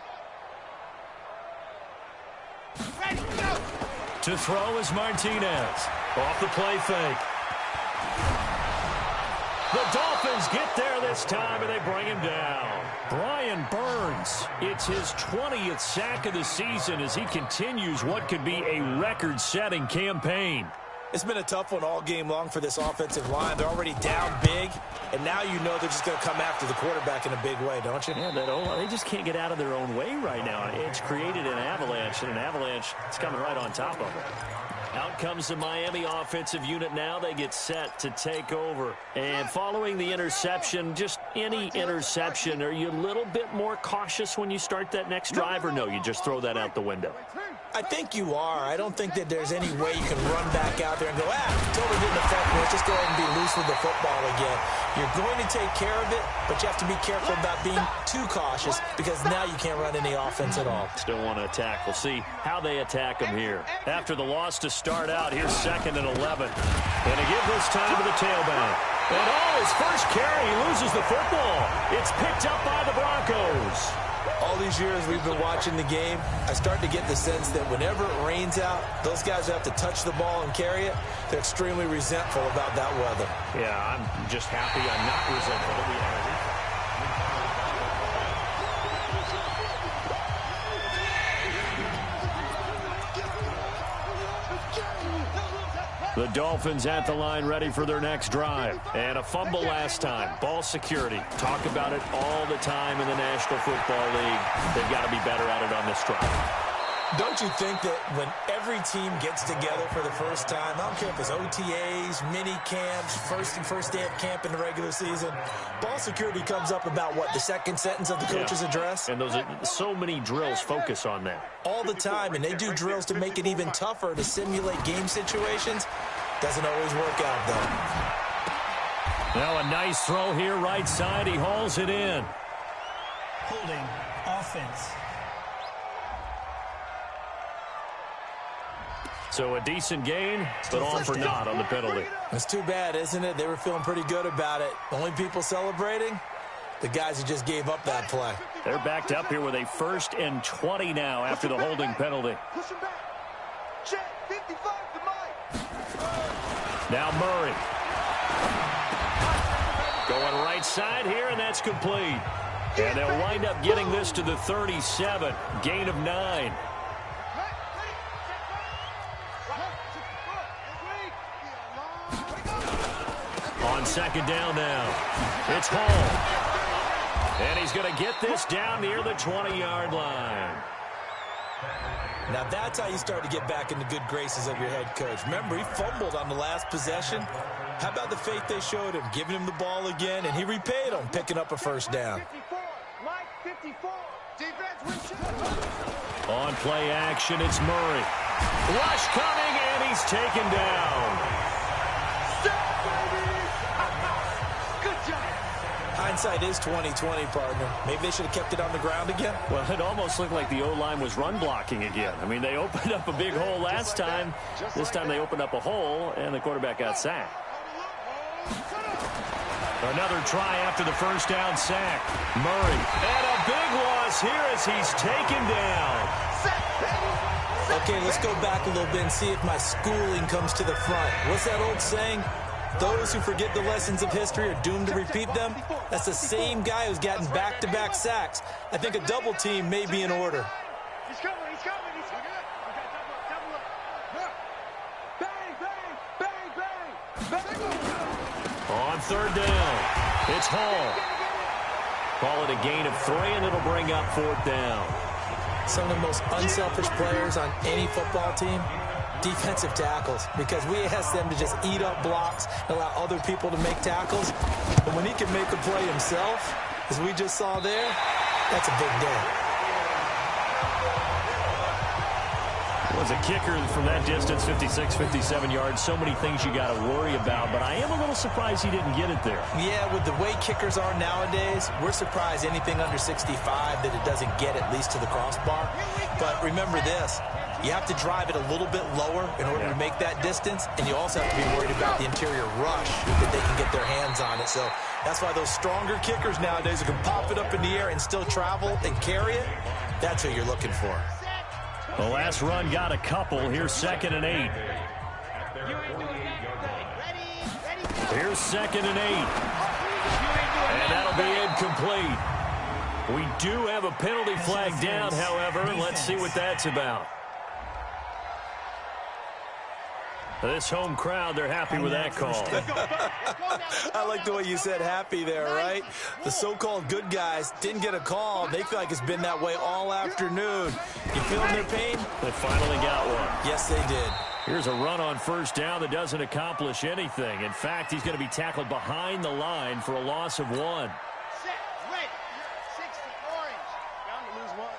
[SPEAKER 4] Ready, go.
[SPEAKER 5] To throw is Martinez. Off the play fake. The Dolphins get there this time, and they bring him down. Brian Burns, it's his 20th sack of the season as he continues what could be a record-setting campaign.
[SPEAKER 3] It's been a tough one all game long for this offensive line. They're already down big, and now you know they're just going to come after the quarterback in a big way, don't you?
[SPEAKER 5] Yeah, they just can't get out of their own way right now. It's created an avalanche, and an avalanche is coming right on top of it. Out comes the Miami offensive unit now. They get set to take over. And following the interception, just any interception, are you a little bit more cautious when you start that next drive, or no, you just throw that out the window?
[SPEAKER 3] I think you are. I don't think that there's any way you can run back out there and go, totally didn't affect me. Let's just go ahead and be loose with the football again. You're going to take care of it, but you have to be careful about being too cautious because now you can't run any offense at all.
[SPEAKER 5] Still want to attack. We'll see how they attack them here. After the loss to start out, here's 2nd and 11. And to give this time to the tailback. And his first carry, he loses the football. It's picked up by the Broncos.
[SPEAKER 3] All these years we've been watching the game, I start to get the sense that whenever it rains out, those guys who have to touch the ball and carry it, they're extremely resentful about that weather.
[SPEAKER 5] Yeah, I'm just happy I'm not resentful that we have The Dolphins at the line ready for their next drive. And a fumble last time. Ball security. Talk about it all the time in the National Football League. They've got to be better at it on this drive.
[SPEAKER 3] Don't you think that when every team gets together for the first time, I don't care if it's OTAs, mini camps, first day of camp in the regular season, ball security comes up about what, the second sentence of the coach's address?
[SPEAKER 5] And those are so many drills focus on that.
[SPEAKER 3] All the time, and they do drills to make it even tougher to simulate game situations. Doesn't always work out, though.
[SPEAKER 5] Now a nice throw here, right side. He hauls it in.
[SPEAKER 6] Holding offense.
[SPEAKER 5] So a decent gain, but all for naught on the penalty.
[SPEAKER 3] It's too bad, isn't it? They were feeling pretty good about it. Only people celebrating, the guys who just gave up that play.
[SPEAKER 5] They're backed up here with a 1st and 20 now after the holding penalty.
[SPEAKER 4] Push him back. Check, 55 to Mike.
[SPEAKER 2] Now Murray. Going right side here, and that's complete. And they'll wind up getting this to the 37. Gain of 9. On second down now. It's Hall. And he's going to get this down near the 20-yard line.
[SPEAKER 3] Now that's how you start to get back in the good graces of your head coach. Remember, he fumbled on the last possession. How about the faith they showed him, giving him the ball again, and he repaid them, picking up a first down.
[SPEAKER 4] 54, Mike, 54. Defense,
[SPEAKER 2] on play action, it's Murray. Rush coming, and he's taken down.
[SPEAKER 4] Good job.
[SPEAKER 3] Hindsight is 20/20, partner. Maybe they should have kept it on the ground again.
[SPEAKER 2] Well, it almost looked like the O-line was run blocking again. I mean, they opened up a big hole last time. This time they opened up a hole, and the quarterback got sacked. Another try after the first down sack. Murray. And a big loss here as he's taken down.
[SPEAKER 3] Okay, let's go back a little bit and see if my schooling comes to the front. What's that old saying? Those who forget the lessons of history are doomed to repeat them. That's the same guy who's gotten back-to-back sacks. I think a double team may be in order.
[SPEAKER 4] He's coming, he's coming, he's coming. Double up. Bang, bang, bang, bang.
[SPEAKER 2] On third down, it's Hall. Call it a gain of 3, and it'll bring up fourth down.
[SPEAKER 3] Some of the most unselfish players on any football team, defensive tackles, because we ask them to just eat up blocks and allow other people to make tackles. But when he can make a play himself, as we just saw there, that's a big day.
[SPEAKER 2] Was a kicker from that distance, 56, 57 yards. So many things you got to worry about, but I am a little surprised he didn't get it there.
[SPEAKER 3] Yeah, with the way kickers are nowadays, we're surprised anything under 65 that it doesn't get at least to the crossbar. But remember this, you have to drive it a little bit lower in order to make that distance, and you also have to be worried about the interior rush that they can get their hands on it. So that's why those stronger kickers nowadays who can pop it up in the air and still travel and carry it, that's who you're looking for.
[SPEAKER 2] The last run got a couple. Here's 2nd and 8. Here's 2nd and 8. And that'll be incomplete. We do have a penalty flag down, however. Let's see what that's about. This home crowd, they're happy with that call.
[SPEAKER 3] I like the way you said happy there, right? The so-called good guys didn't get a call. They feel like it's been that way all afternoon. You feeling their pain?
[SPEAKER 2] They finally got one.
[SPEAKER 3] Yes, they did.
[SPEAKER 2] Here's a run on first down that doesn't accomplish anything. In fact, he's going to be tackled behind the line for a loss of 1.
[SPEAKER 4] Set, ready. 60, orange. Bound to lose 1.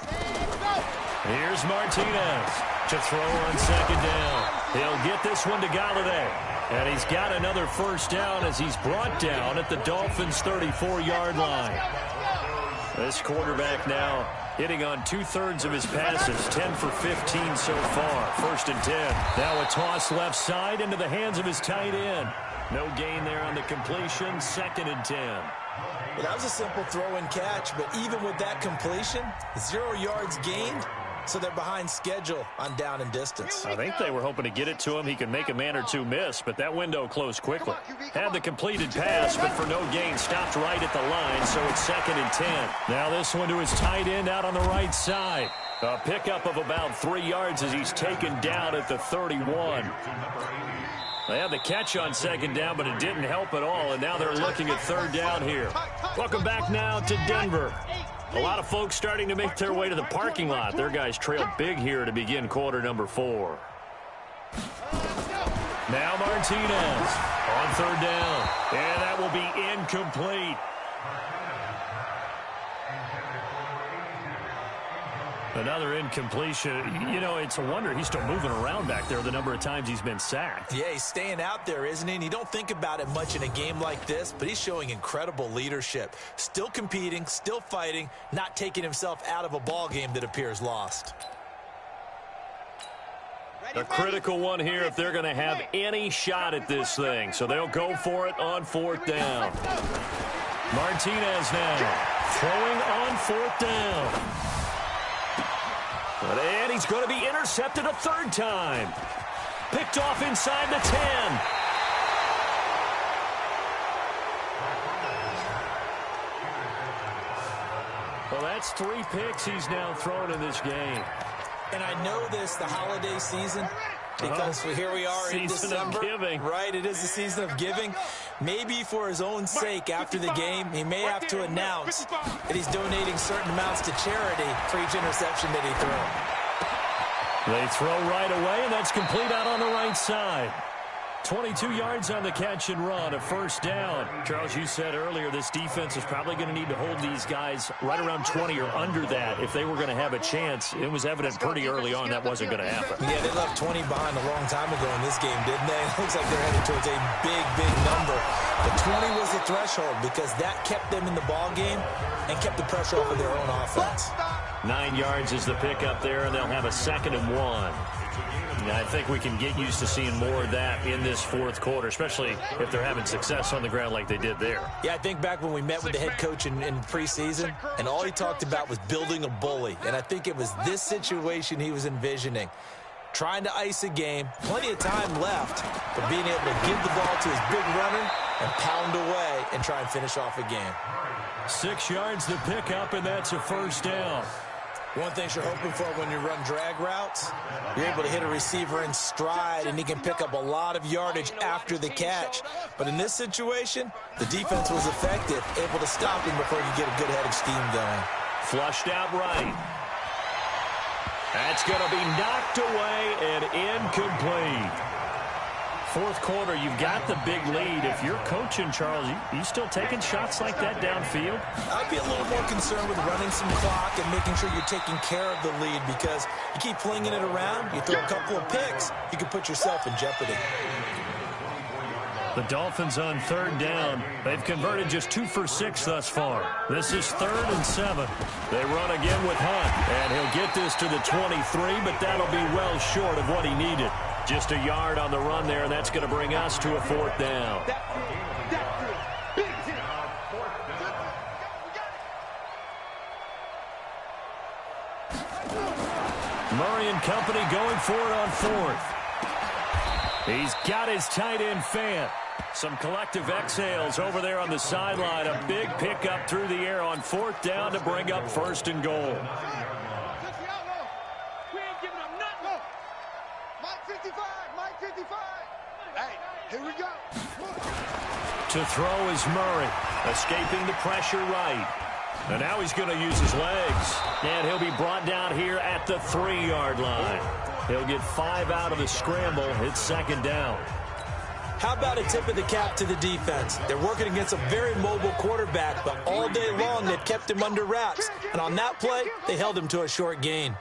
[SPEAKER 4] Set, go.
[SPEAKER 2] Here's Martinez to throw on second down. He'll get this one to Galladay. And he's got another first down as he's brought down at the Dolphins' 34-yard line. This quarterback now hitting on 2/3 of his passes, 10 for 15 so far. 1st and 10. Now a toss left side into the hands of his tight end. No gain there on the completion. 2nd and 10.
[SPEAKER 3] Well, that was a simple throw and catch, but even with that completion, 0 yards gained. So they're behind schedule on down and distance.
[SPEAKER 2] I think they were hoping to get it to him. He could make a man or two miss, but that window closed quickly. Had the completed pass, but for no gain, stopped right at the line, so it's 2nd and 10. Now this one to his tight end out on the right side. A pickup of about 3 yards as he's taken down at the 31. They had the catch on second down, but it didn't help at all, and now they're looking at third down here. Welcome back now to Denver. A lot of folks starting to make their way to the parking lot. Their guys trail big here to begin quarter number 4. Now Martinez on third down, and that will be incomplete. Another incompletion. You know, it's a wonder he's still moving around back there the number of times he's been sacked.
[SPEAKER 3] Yeah, he's staying out there, isn't he? And you don't think about it much in a game like this, but he's showing incredible leadership. Still competing, still fighting, not taking himself out of a ball game that appears lost.
[SPEAKER 2] A critical one here if they're going to have any shot at this thing. So they'll go for it on 4th down. Martinez now throwing on 4th down.
[SPEAKER 5] And he's going to be intercepted a third time. Picked off inside the 10. Well, that's 3 picks he's now thrown in this game.
[SPEAKER 3] And I know this, the holiday season, because here we are in December.
[SPEAKER 5] Season of giving.
[SPEAKER 3] Right, it is the season of giving. Maybe for his own sake after the game, he may have to announce that he's donating certain amounts to charity for each interception that he throws.
[SPEAKER 5] They throw right away, and that's complete out on the right side. 22 yards on the catch and run, a first down. Charles, you said earlier this defense is probably going to need to hold these guys right around 20 or under that if they were going to have a chance. It was evident pretty early on that wasn't going to happen.
[SPEAKER 3] Yeah, they left 20 behind a long time ago in this game, didn't they? It looks like they're headed towards a big, big number. But 20 was the threshold because that kept them in the ball game and kept the pressure off of their own offense.
[SPEAKER 5] 9 yards is the pickup there, and they'll have a 2nd and 1. I think we can get used to seeing more of that in this fourth quarter, especially if they're having success on the ground like they did there.
[SPEAKER 3] Yeah, I think back when we met with the head coach in preseason, and all he talked about was building a bully. And I think it was this situation he was envisioning. Trying to ice a game, plenty of time left, but being able to give the ball to his big runner and pound away and try and finish off a game.
[SPEAKER 5] 6 yards the pickup, and that's a first down.
[SPEAKER 3] One thing you're hoping for when you run drag routes, you're able to hit a receiver in stride, and he can pick up a lot of yardage after the catch. But in this situation, the defense was effective, able to stop him before he could get a good head of steam going.
[SPEAKER 5] Flushed out right. That's going to be knocked away and incomplete. Fourth quarter, you've got the big lead. If you're coaching, Charles, you still taking shots like that downfield?
[SPEAKER 3] I'd be a little more concerned with running some clock and making sure you're taking care of the lead, because you keep flinging it around, you throw a couple of picks, you can put yourself in jeopardy.
[SPEAKER 5] The Dolphins on 3rd down. They've converted just 2 for 6 thus far. This is 3rd and 7. They run again with Hunt, and he'll get this to the 23, but that'll be well short of what he needed. Just a yard on the run there, and that's going to bring us to a 4th down. Murray and company going for it on 4th. He's got his tight end Fant. Some collective exhales over there on the sideline. A big pickup through the air on 4th down to bring up 1st and goal.
[SPEAKER 4] Here we go.
[SPEAKER 5] To throw is Murray, escaping the pressure right. And now he's going to use his legs. And he'll be brought down here at the 3-yard line. He'll get 5 out of the scramble. It's 2nd down.
[SPEAKER 3] How about a tip of the cap to the defense? They're working against a very mobile quarterback, but all day long they've kept him under wraps. And on that play, they held him to a short gain.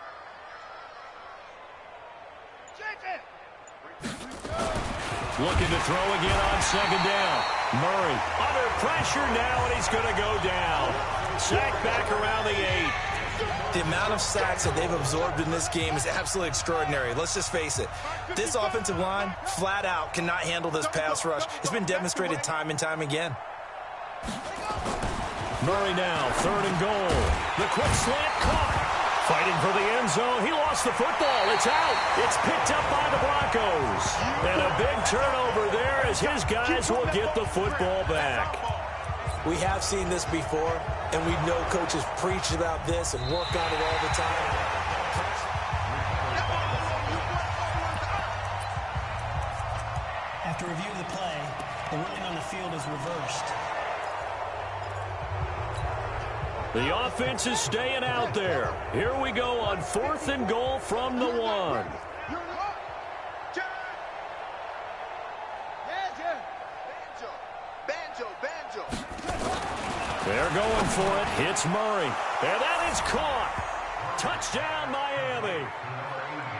[SPEAKER 5] Looking to throw again on 2nd down. Murray under pressure now, and he's going to go down. Sacked back around the 8.
[SPEAKER 3] The amount of sacks that they've absorbed in this game is absolutely extraordinary. Let's just face it. This offensive line, flat out, cannot handle this pass rush. It's been demonstrated time and time again.
[SPEAKER 5] Murray now, 3rd and goal. The quick slant caught. Fighting for the end zone. He lost the football. It's out. It's picked up by the Broncos. And a big turnover there as his guys will get the football back.
[SPEAKER 3] We have seen this before, and we know coaches preach about this and work on it all the time.
[SPEAKER 6] After review of the play, the ruling on the field is reversed.
[SPEAKER 5] The offense is staying out there. Here we go on 4th and goal from the 1. They're going for it. It's Murray. And that is caught. Touchdown, Miami.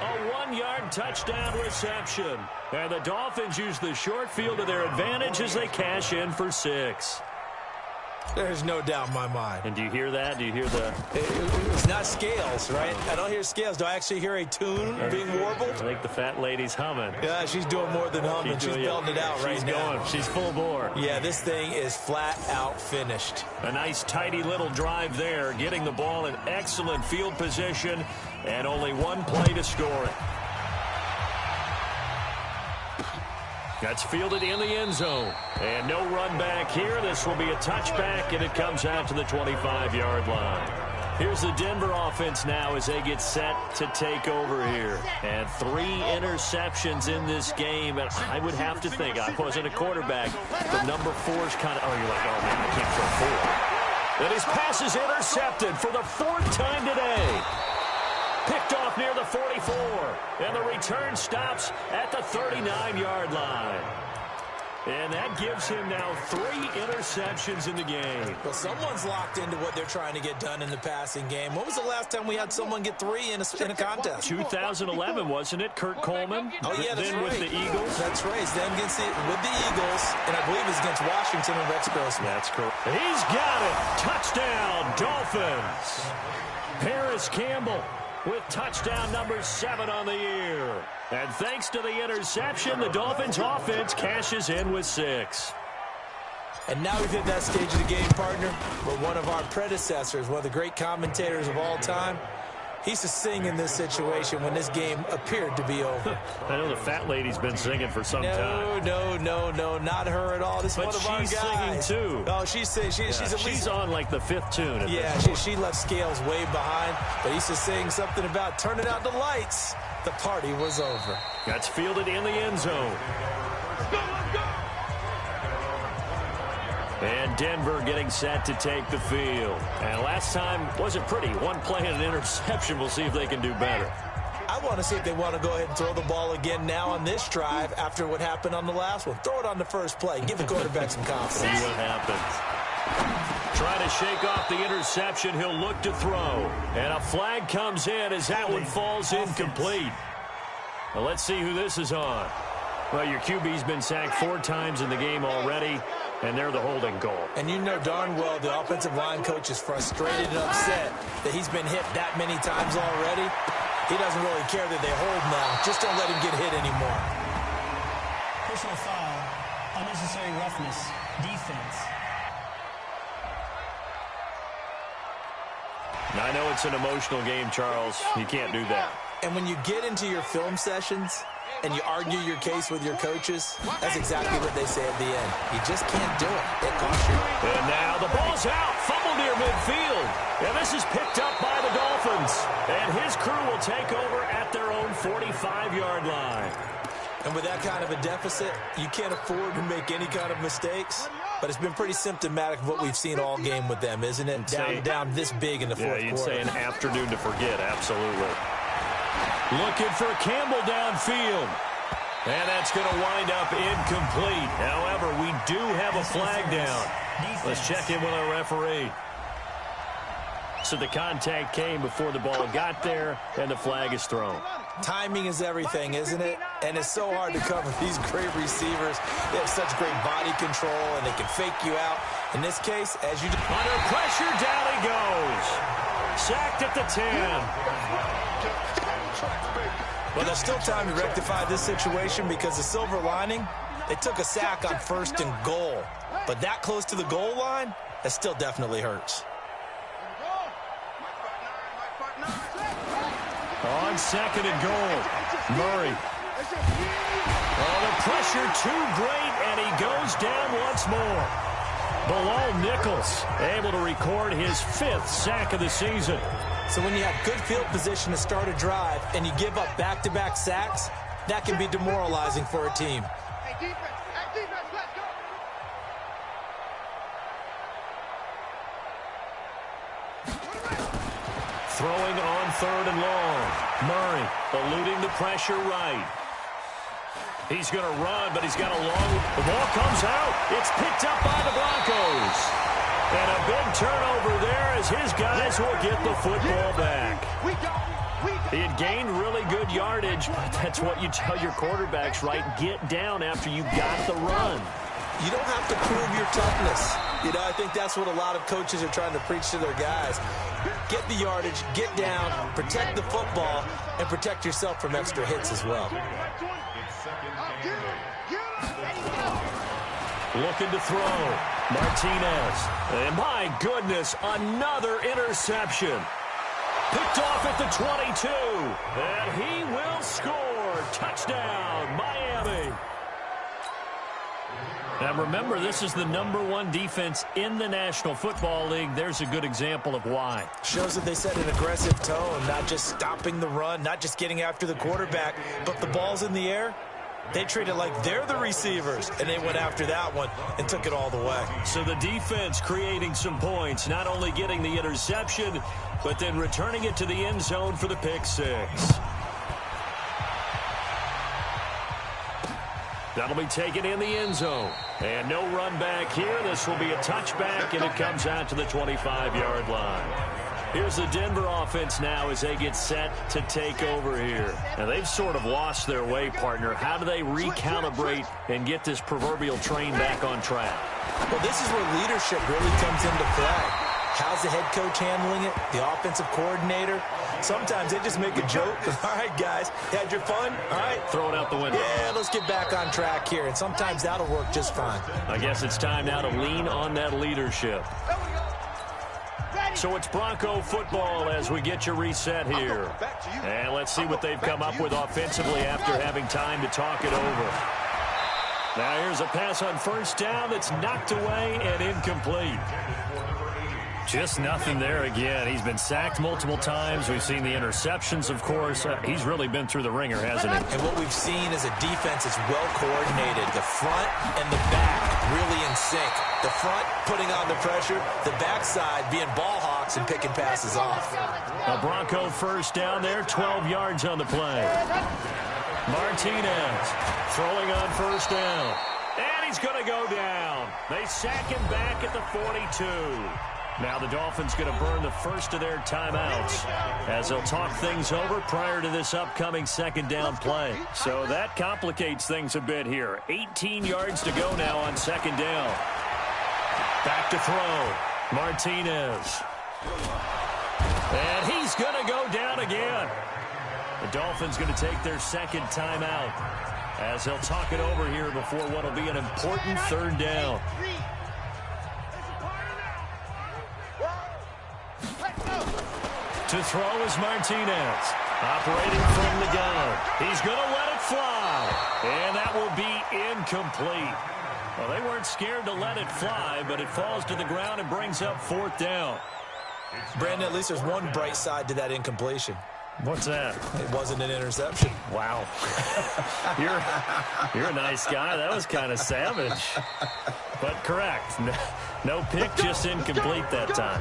[SPEAKER 5] A 1-yard touchdown reception. And the Dolphins use the short field to their advantage as they cash in for 6.
[SPEAKER 3] There's no doubt in my mind.
[SPEAKER 2] And do you hear that? Do you hear the...
[SPEAKER 3] It's not scales, right? I don't hear scales. Do I actually hear a tune being warbled?
[SPEAKER 2] I think the fat lady's humming.
[SPEAKER 3] Yeah, she's doing more than humming. She's belting it out right now.
[SPEAKER 2] She's full bore.
[SPEAKER 3] Yeah, this thing is flat out finished.
[SPEAKER 2] A nice, tidy little drive there, getting the ball in excellent field position, and only one play to score it. That's fielded in the end zone. And no run back here. This will be a touchback, and it comes out to the 25-yard line. Here's the Denver offense now as they get set to take over here. And 3 interceptions in this game. And I would have to think, I wasn't a quarterback, the number 4's kind of, oh, you're like, oh, man, I can't throw 4. And his pass is intercepted for the 4th time today. Picked off near the 44, and the return stops at the 39-yard line. And that gives him now 3 interceptions in the game.
[SPEAKER 3] Well, someone's locked into what they're trying to get done in the passing game. When was the last time we had someone get 3 in a contest?
[SPEAKER 2] 2011, wasn't it? Kurt Coleman?
[SPEAKER 3] Oh, yeah, that's
[SPEAKER 2] then
[SPEAKER 3] right.
[SPEAKER 2] with the Eagles.
[SPEAKER 3] That's right. It's then with the Eagles, and I believe it's against Washington and Rex Grossman.
[SPEAKER 2] That's correct. He's got it. Touchdown, Dolphins. Paris Campbell with touchdown number 7 on the year. And thanks to the interception, the Dolphins offense cashes in with 6.
[SPEAKER 3] And now we've hit that stage of the game, partner, where one of our predecessors, one of the great commentators of all time, he used to sing in this situation when this game appeared to be over.
[SPEAKER 2] I know the fat lady's been singing for some time.
[SPEAKER 3] No, not her at all. This is one of our guys.
[SPEAKER 2] But she's singing, too.
[SPEAKER 3] Oh, she's at least...
[SPEAKER 2] She's on, like, the 5th tune.
[SPEAKER 3] Yeah, she left Scales way behind, but he used to sing something about turning out the lights. The party was over.
[SPEAKER 2] That's fielded in the end zone. And Denver getting set to take the field. And last time wasn't pretty. 1 play and an interception. We'll see if they can do better.
[SPEAKER 3] I want to see if they want to go ahead and throw the ball again now on this drive after what happened on the last one. Throw it on the first play. Give the quarterback some confidence.
[SPEAKER 2] See what happens. Trying to shake off the interception. He'll look to throw. And a flag comes in as that one falls incomplete. Well, let's see who this is on. Well, your QB's been sacked 4 times in the game already, and they're the holding goal. And you know darn well the offensive line coach is frustrated and upset that he's been hit that many times already. He doesn't really care that they hold now. Just don't let him get hit anymore.
[SPEAKER 6] Personal foul, unnecessary roughness, defense.
[SPEAKER 2] Now, I know it's an emotional game, Charles. You can't do that.
[SPEAKER 3] And when you get into your film sessions and you argue your case with your coaches, that's exactly what they say at the end. You just can't do it. It costs you.
[SPEAKER 2] And now the ball's out. Fumble near midfield. And this is picked up by the Dolphins. And his crew will take over at their own 45-yard line.
[SPEAKER 3] And with that kind of a deficit, you can't afford to make any kind of mistakes. But it's been pretty symptomatic of what we've seen all game with them, isn't it? Down this big in the fourth quarter.
[SPEAKER 2] Yeah, you'd say an afternoon to forget, absolutely. Looking for Campbell downfield. And that's going to wind up incomplete. However, we do have a flag down. Let's check in with our referee. So the contact came before the ball got there, and the flag is thrown.
[SPEAKER 3] Timing is everything, isn't it? And it's so hard to cover these great receivers. They have such great body control, and they can fake you out. In this case, as you...
[SPEAKER 2] Under pressure, down he goes. Sacked at the 10.
[SPEAKER 3] Well, there's still time to rectify this situation because the silver lining, they took a sack on 1st and goal. But that close to the goal line, that still definitely hurts.
[SPEAKER 2] On 2nd and goal, Murray. Oh, the pressure too great, and he goes down once more. Bilal Nichols able to record his 5th sack of the season.
[SPEAKER 3] So when you have good field position to start a drive and you give up back-to-back sacks, that can be demoralizing for a team.
[SPEAKER 4] Hey, defense, let's go.
[SPEAKER 2] Throwing on 3rd and long. Murray eluding the pressure right. He's going to run, but he's got a long... The ball comes out. It's picked up by the Broncos. And a big turnover there as his guys will get the football back. He had gained really good yardage, but that's what you tell your quarterbacks, right? Get down after you got the run.
[SPEAKER 3] You don't have to prove your toughness. You know, I think that's what a lot of coaches are trying to preach to their guys. Get the yardage, get down, protect the football, and protect yourself from extra hits as well.
[SPEAKER 2] Looking to throw. Martinez. And my goodness, another interception. Picked off at the 22. And he will score. Touchdown, Miami. Now remember, this is the #1 defense in the National Football League. There's a good example of why.
[SPEAKER 3] Shows that they set an aggressive tone, not just stopping the run, not just getting after the quarterback, but the ball's in the air. They treat it like they're the receivers, and they went after that one and took it all the way.
[SPEAKER 2] So the defense creating some points, not only getting the interception, but then returning it to the end zone for the pick six. That'll be taken in the end zone. And no run back here. This will be a touchback, and it comes out to the 25-yard line. Here's the Denver offense now as they get set to take over here. Now, they've sort of lost their way, partner. How do they recalibrate and get this proverbial train back on track?
[SPEAKER 3] Well, this is where leadership really comes into play. How's the head coach handling it? The offensive coordinator? Sometimes they just make a joke. All right, guys, had your fun? All right.
[SPEAKER 2] Throw it out the window.
[SPEAKER 3] Yeah, let's get back on track here. And sometimes that'll work just fine.
[SPEAKER 2] I guess it's time now to lean on that leadership. So it's Bronco football as we get you reset here. And let's see what they've come up with offensively after having time to talk it over. Now here's a pass on first down that's knocked away and incomplete. Just nothing there again. He's been sacked multiple times. We've seen the interceptions, of course. He's really been through the ringer, hasn't he?
[SPEAKER 3] And what we've seen is a defense that's well coordinated. The front and the back really in sync. The front putting on the pressure. The backside being ball hawks and picking passes off.
[SPEAKER 2] A Bronco first down there, 12 yards on the play. Martinez throwing on first down. And he's going to go down. They sack him back at the 42. Now the Dolphins going to burn the first of their timeouts as they'll talk things over prior to this upcoming second down play. So that complicates things a bit here. 18 yards to go now on second down. Back to throw. Martinez. And he's going to go down again. The Dolphins going to take their second timeout as they'll talk it over here before what will be an important third down. To throw is Martinez. Operating from the gun. He's going to let it fly. And that will be incomplete. Well, they weren't scared to let it fly, but it falls to the ground and brings up fourth down.
[SPEAKER 3] Brandon, at least there's one bright side to that incompletion.
[SPEAKER 2] What's that?
[SPEAKER 3] It wasn't an interception.
[SPEAKER 2] Wow. You're a nice guy. That was kind of savage. But correct. No pick, just incomplete that time.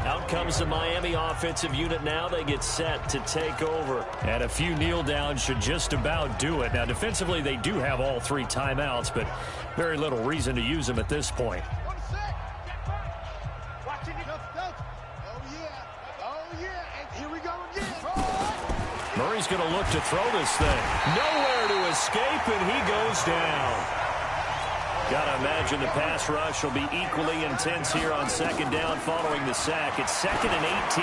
[SPEAKER 2] Out comes the Miami offensive unit now. They get set to take over. And a few kneel downs should just about do it. Now, defensively, they do have all three timeouts, but very little reason to use them at this point. Murray's going to look to throw this thing. Nowhere to escape, and he goes down. Got to imagine the pass rush will be equally intense here on second down following the sack. It's 2nd and 18.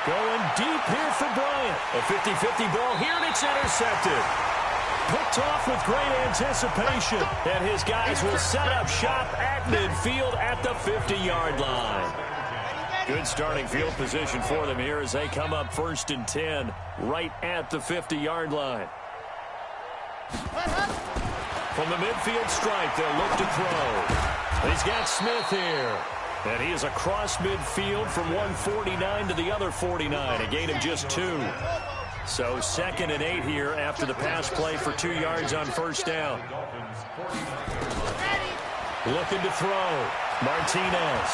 [SPEAKER 2] Going deep here for Bryant. A 50-50 ball here, and it's intercepted. Picked off with great anticipation, and his guys will set up shop at midfield at the 50-yard line. Good starting field position for them here as they come up 1st and 10 right at the 50-yard line. From the midfield stripe, they'll look to throw. He's got Smith here. And he is across midfield from 149 to the other 49, a gain of just 2. So 2nd and 8 here after the pass play for 2 yards on first down. Looking to throw. Martinez.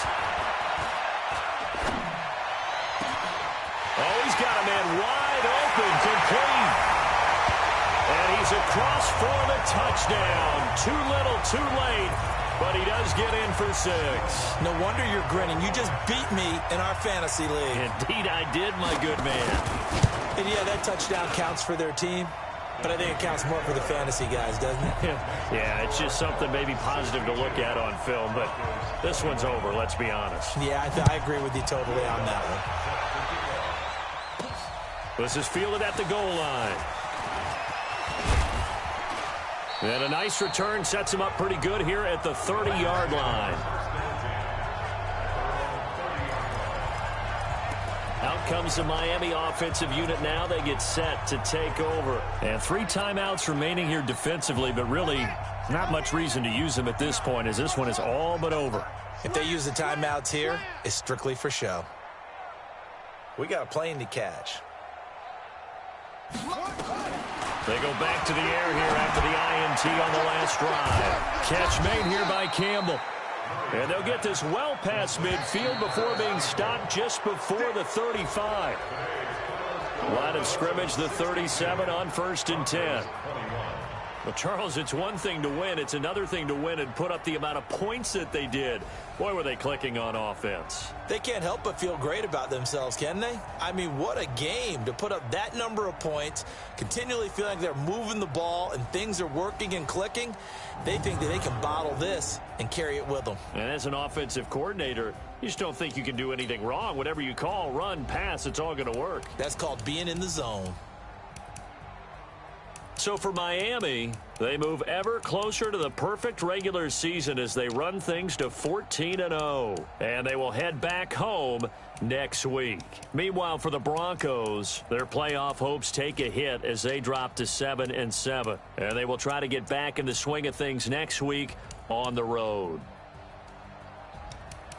[SPEAKER 2] Oh, he's got a man wide open, complete. And he's across for the touchdown. Too little, too late, but he does get in for 6.
[SPEAKER 3] No wonder you're grinning. You just beat me in our fantasy league.
[SPEAKER 2] Indeed I did, my good man.
[SPEAKER 3] And yeah, that touchdown counts for their team. But I think it counts more for the fantasy guys, doesn't it?
[SPEAKER 2] Yeah, it's just something maybe positive to look at on film, but this one's over, let's be honest.
[SPEAKER 3] Yeah, I agree with you totally on that one.
[SPEAKER 2] This is fielded at the goal line. And a nice return sets him up pretty good here at the 30-yard line. Out comes the Miami offensive unit now. They get set to take over. And 3 timeouts remaining here defensively, but really not much reason to use them at this point as this one is all but over.
[SPEAKER 3] If they use the timeouts here, it's strictly for show. We got a plane to catch.
[SPEAKER 2] They go back to the air here after the INT on the last drive. Catch made here by Campbell. And they'll get this well past midfield before being stopped just before the 35. Line of scrimmage, the 37 on 1st and 10. Well, Charles, it's one thing to win. It's another thing to win and put up the amount of points that they did. Boy, were they clicking on offense.
[SPEAKER 3] They can't help but feel great about themselves, can they? I mean, what a game to put up that number of points, continually feel like they're moving the ball and things are working and clicking. They think that they can bottle this and carry it with them.
[SPEAKER 2] And as an offensive coordinator, you just don't think you can do anything wrong. Whatever you call, run, pass, it's all going to work.
[SPEAKER 3] That's called being in the zone.
[SPEAKER 2] So for Miami, they move ever closer to the perfect regular season as they run things to 14-0. And they will head back home next week. Meanwhile, for the Broncos, their playoff hopes take a hit as they drop to 7-7. And they will try to get back in the swing of things next week on the road.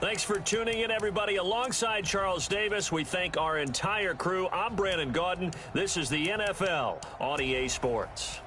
[SPEAKER 2] Thanks for tuning in, everybody. Alongside Charles Davis, we thank our entire crew. I'm Brandon Gaudin. This is the NFL on EA Sports.